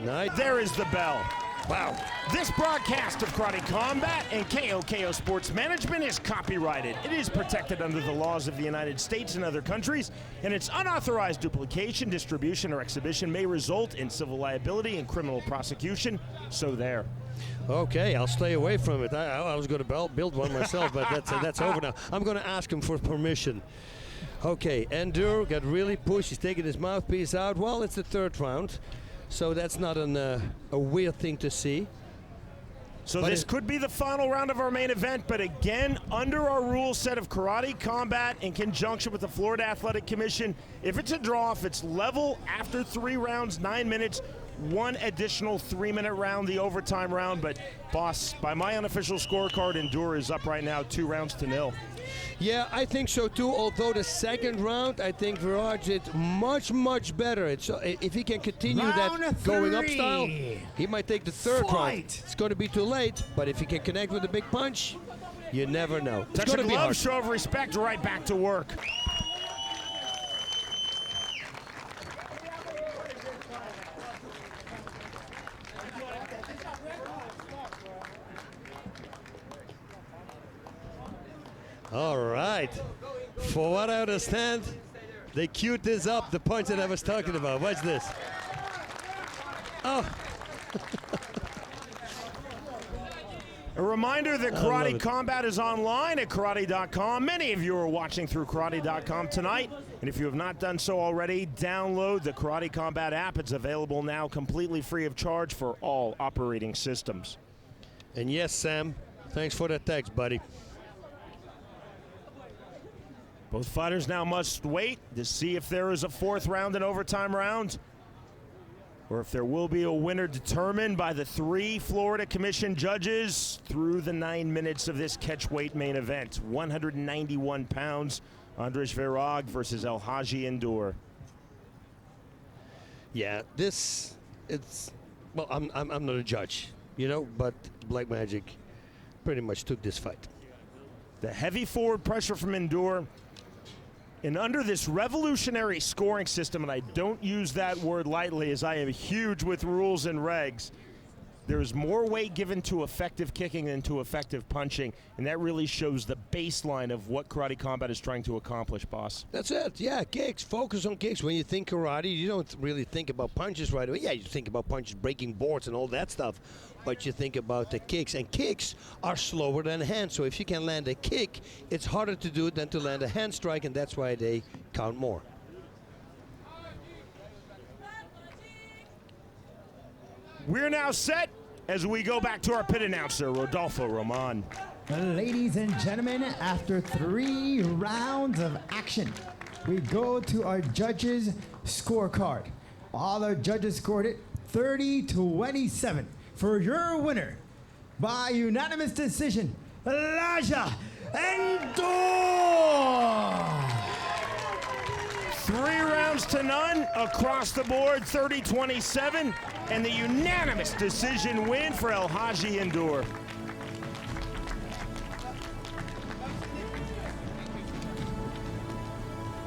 Nice. There is the bell. Wow. This broadcast of Karate Combat and KOKO Sports Management is copyrighted. It is protected under the laws of the United States and other countries, and its unauthorized duplication, distribution, or exhibition may result in civil liability and criminal prosecution. So there. Okay, I'll stay away from it. I was going to build one myself, but that's over now. I'm going to ask him for permission. Okay, Ndour got really pushed. He's taking his mouthpiece out. Well, it's the third round, so that's not a weird thing to see. So but this could be the final round of our main event, but again, under our rule set of Karate Combat in conjunction with the Florida Athletic Commission, if it's a draw, if it's level after 3 rounds, 9 minutes, 1 additional 3-minute round, the overtime round. But boss, by my unofficial scorecard, Ndour is up right now 2-0. Yeah, I think so too, although the second round, I think Virag did much better. If he can continue that going up style, he might take the third round. It's going to be too late, but if he can connect with a big punch, you never know. It's going to be hard. Show of respect, right back to work. All right. For what I understand, they queued this up, the punch that I was talking about. Watch this. Oh. A reminder that Karate Combat is online at karate.com. Many of you are watching through karate.com tonight. And if you have not done so already, download the Karate Combat app. It's available now completely free of charge for all operating systems. And yes, Sam, thanks for that text, buddy. Both fighters now must wait to see if there is a 4th round and overtime round, or if there will be a winner determined by the 3 Florida Commission judges through the 9 minutes of this catchweight main event. 191 pounds, Andras Virag versus Elhadji Ndour. Yeah, well, I'm not a judge, you know, but Black Magic pretty much took this fight. The heavy forward pressure from Ndour. And under this revolutionary scoring system, and I don't use that word lightly as I am huge with rules and regs, there's more weight given to effective kicking than to effective punching, and that really shows the baseline of what Karate Combat is trying to accomplish, boss. That's it, yeah, kicks, focus on kicks. When you think karate, you don't really think about punches right away. Yeah, you think about punches, breaking boards and all that stuff, but you think about the kicks, and kicks are slower than hands, so if you can land a kick, it's harder to do than to land a hand strike, and that's why they count more. We're now set as we go back to our pit announcer, Rodolfo Roman. Ladies and gentlemen, after 3 rounds of action, we go to our judges' scorecard. All our judges scored it 30-27 for your winner by unanimous decision, Elhadji Ndour. 3 rounds to none across the board, 30-27, and the unanimous decision win for Elhadji Ndour.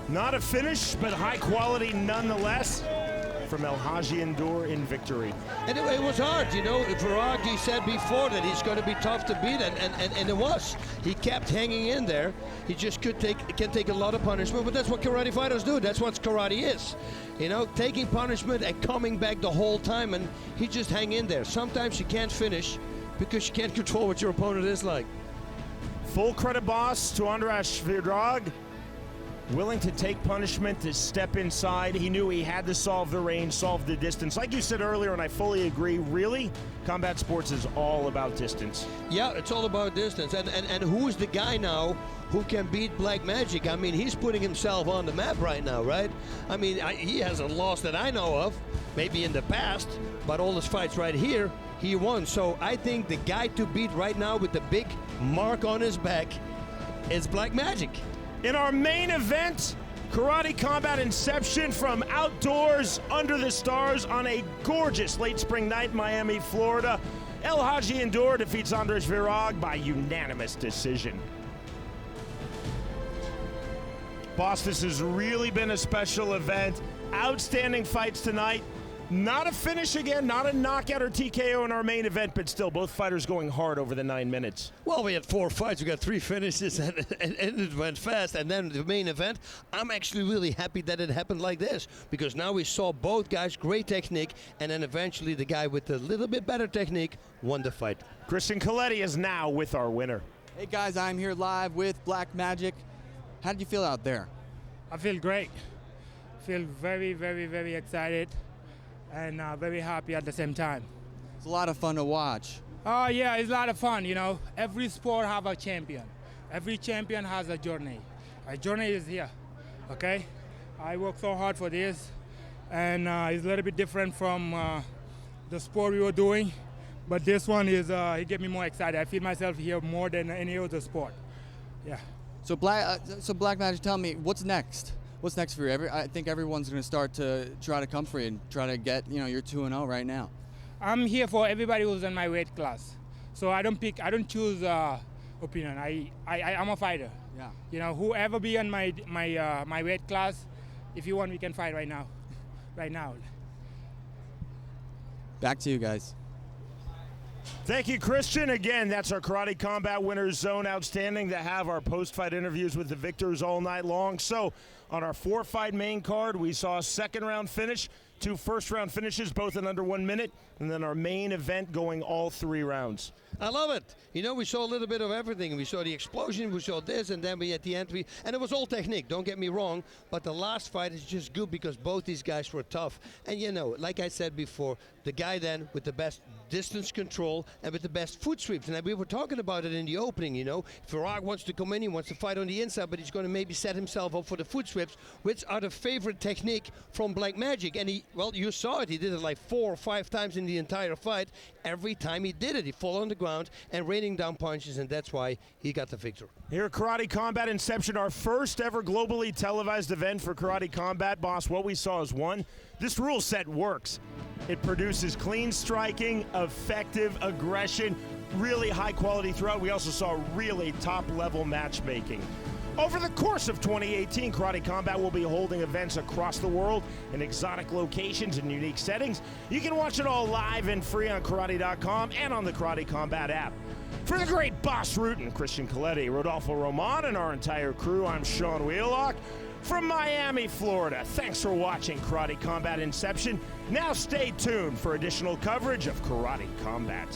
Not a finish, but high quality nonetheless from Elhadji Ndour in victory. And it was hard, you know. Virag, he said before that he's going to be tough to beat, and it was. He kept hanging in there. He just can take a lot of punishment, but that's what karate fighters do. That's what karate is. You know, taking punishment and coming back the whole time, and he just hang in there. Sometimes you can't finish because you can't control what your opponent is like. Full credit, boss, to Andras Virag. Willing to take punishment, to step inside. He knew he had to solve the range, solve the distance. Like you said earlier, and I fully agree, really, combat sports is all about distance. Yeah, it's all about distance. And who's the guy now who can beat Black Magic? I mean, he's putting himself on the map right now, right? I mean, he hasn't lost that I know of, maybe in the past, but all his fights right here, he won. So I think the guy to beat right now with the big mark on his back is Black Magic. In our main event, Karate Combat Inception from outdoors under the stars on a gorgeous late spring night in Miami, Florida. Elhadji Ndour defeats Andras Virag by unanimous decision. Boss, this has really been a special event. Outstanding fights tonight. Not a finish again, not a knockout or TKO in our main event, but still both fighters going hard over the 9 minutes. Well, we had 4 fights, we got 3 finishes, and it went fast. And then the main event, I'm actually really happy that it happened like this, because now we saw both guys, great technique, and then eventually the guy with a little bit better technique won the fight. Christian Coletti is now with our winner. Hey guys, I'm here live with Black Magic. How did you feel out there? I feel great. Feel very, very, very excited and very happy at the same time. It's a lot of fun to watch. Oh yeah, it's a lot of fun, you know. Every sport have a champion. Every champion has a journey. A journey is here, okay? I work so hard for this, and it's a little bit different from the sport we were doing, but this one is, it get me more excited. I feel myself here more than any other sport, yeah. So Black Magic, tell me, what's next? What's next for you? I think everyone's going to start to try to come for you and try to get, you know, you're 2-0 right now. I'm here for everybody who's in my weight class. So I don't choose opinion. I'm a fighter. Yeah. You know, whoever be in my weight class, if you want, we can fight right now. Right now. Back to you guys. Thank you, Christian. Again, that's our Karate Combat Winners Zone. Outstanding to have our post-fight interviews with the victors all night long. So, on our 4-fight main card, we saw a second-round finish, 2 first-round finishes, both in under 1 minute, and then our main event going all 3 rounds. I love it. You know, we saw a little bit of everything. We saw the explosion, we saw this, and then at the end, and it was all technique, don't get me wrong, but the last fight is just good because both these guys were tough. And you know, like I said before, the guy then with the best distance control and with the best foot sweeps. And we were talking about it in the opening, you know. Virag wants to come in, he wants to fight on the inside, but he's going to maybe set himself up for the foot sweeps, which are the favorite technique from Black Magic. And he, well, you saw it, he did it like 4 or 5 times in the entire fight. Every time he did it, he fall on the ground and raining down punches, and that's why he got the victory. Here at Karate Combat Inception, our first ever globally televised event for Karate Combat, boss, what we saw is one, this rule set works. It produces clean striking, effective aggression, really high quality throughout. We also saw really top level matchmaking. Over the course of 2018, Karate Combat will be holding events across the world in exotic locations and unique settings. You can watch it all live and free on karate.com and on the Karate Combat app. For the great Boss Rutan, Christian Coletti, Rodolfo Roman, and our entire crew, I'm Sean Wheelock from Miami, Florida. Thanks for watching Karate Combat Inception. Now stay tuned for additional coverage of Karate Combat.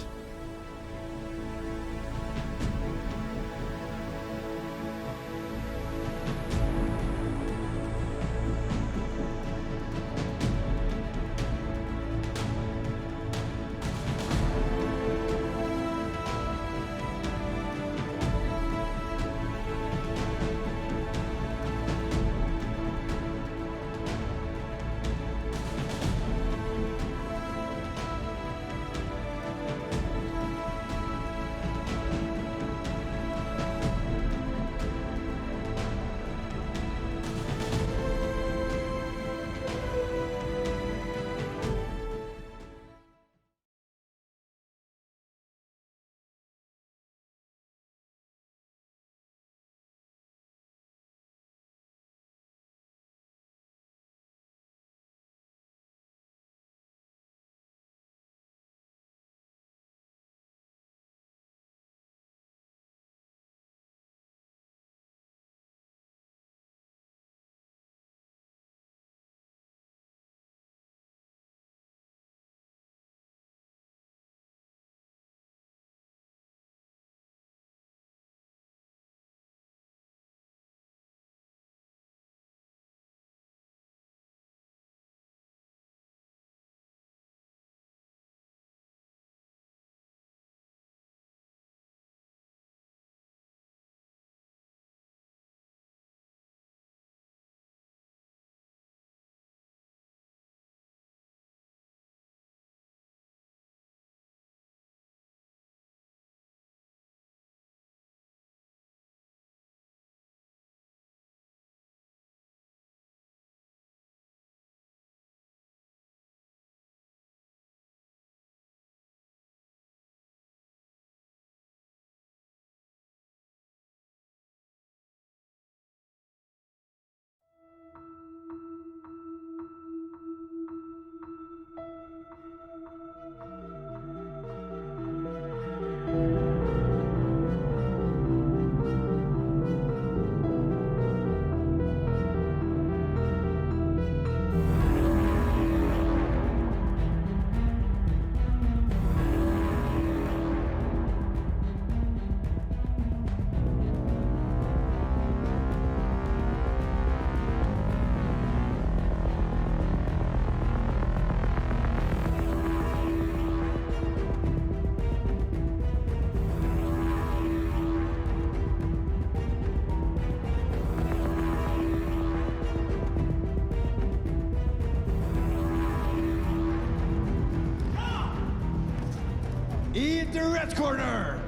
red corner,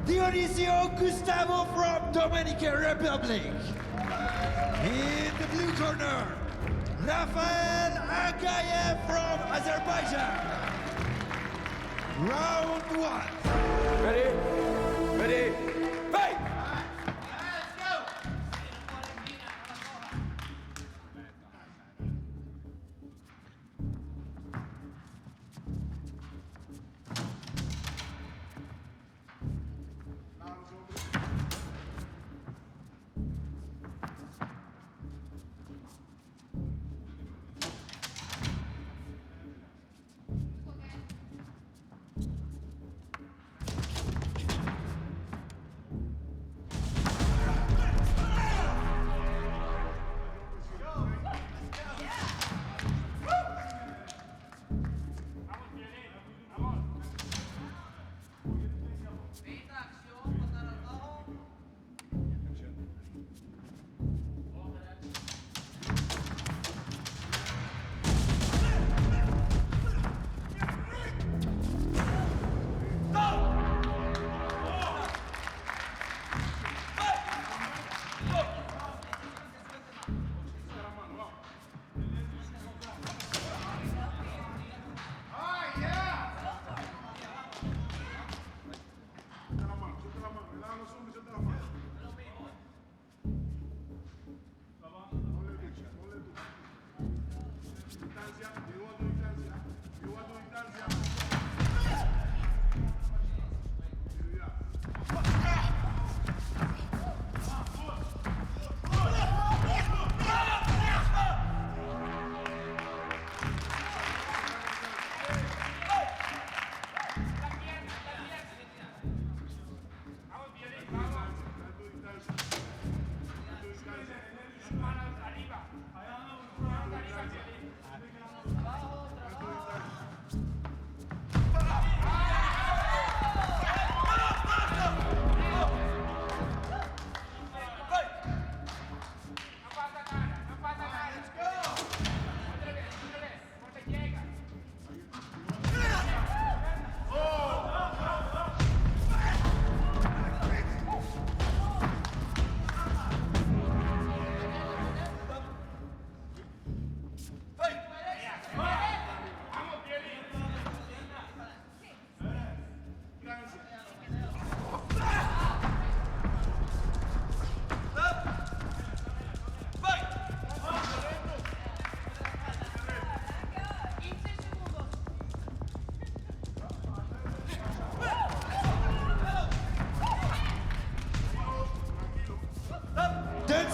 Dionicio Gustavo from Dominican Republic. In the blue corner, Elhadji from Azerbaijan. Round one. Ready? Ready? Fight!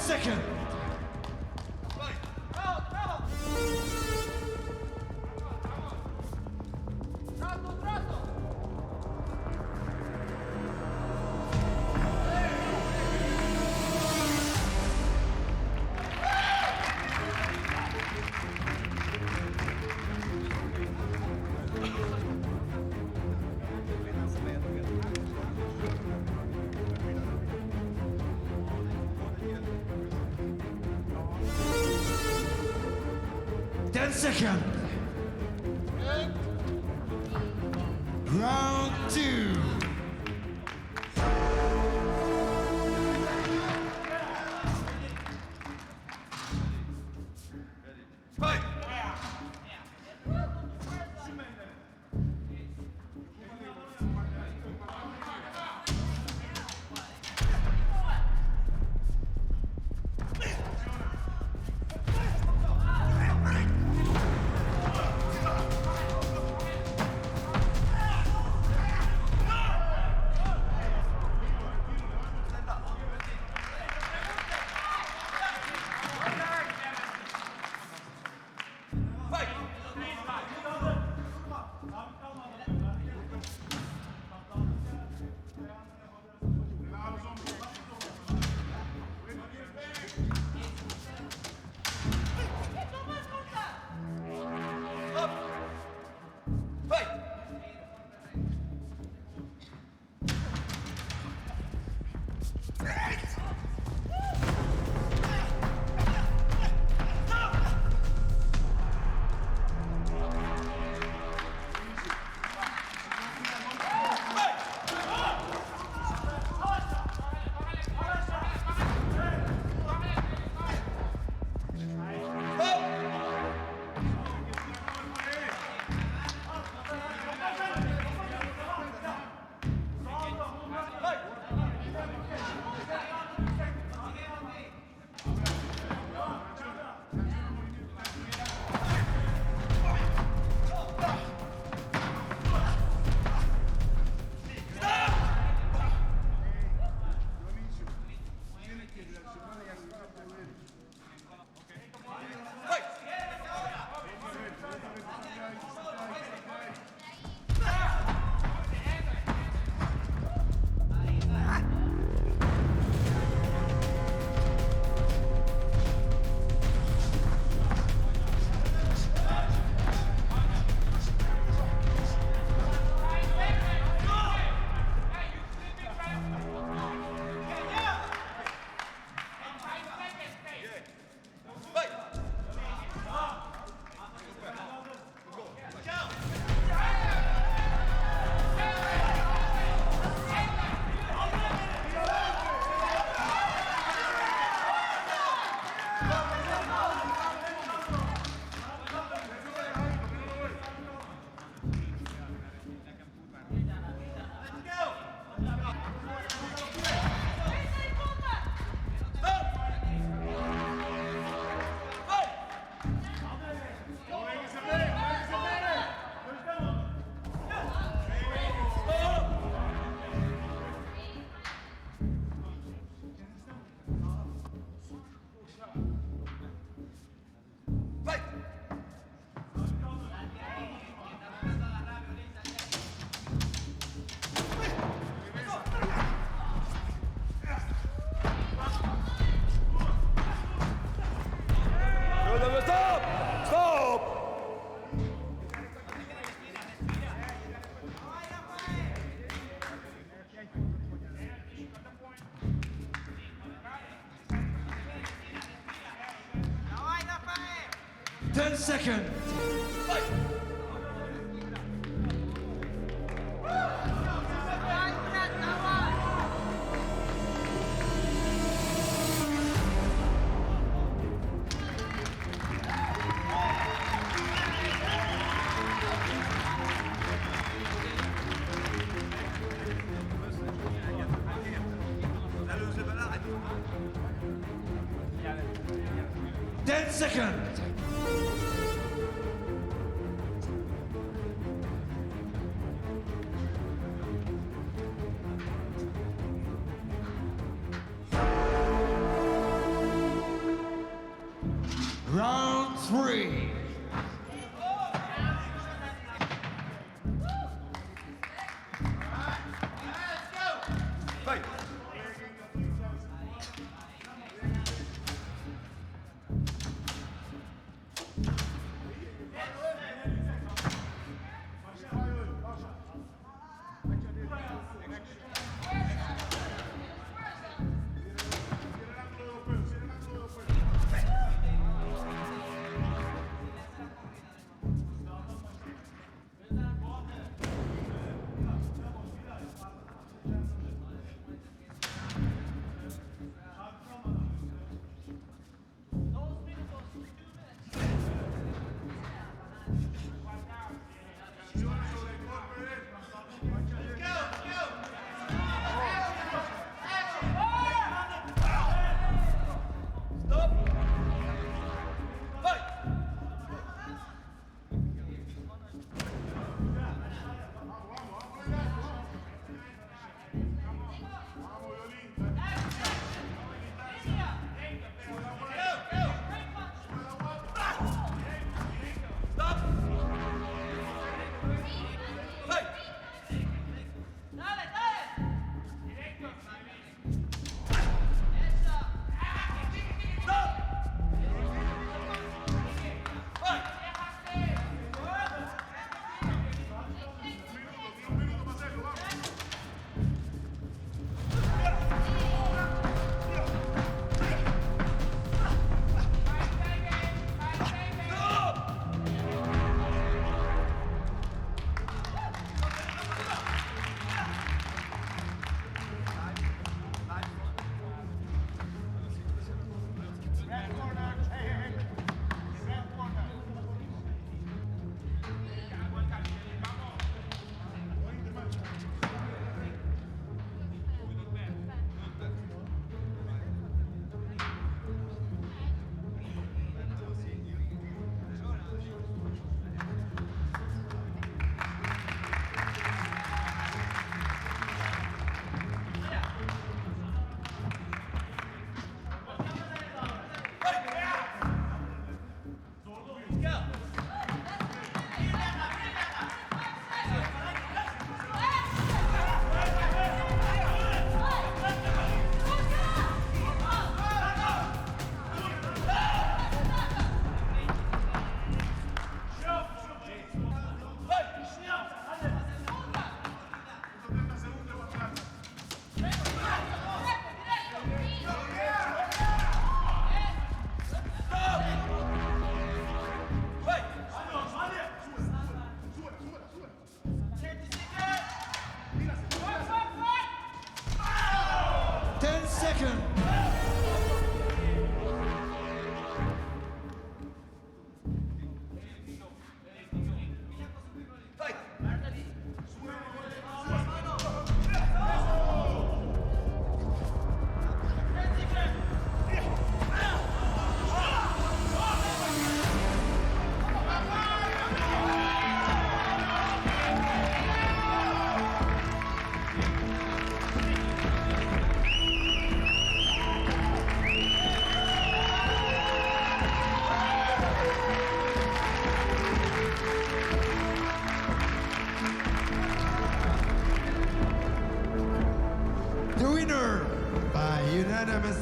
Second. Second. Round two. Fight! 10 10 seconds. Fight. Second. Round 3. Fight.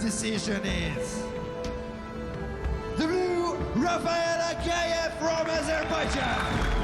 Decision is the blue Rafael Akayev from Azerbaijan.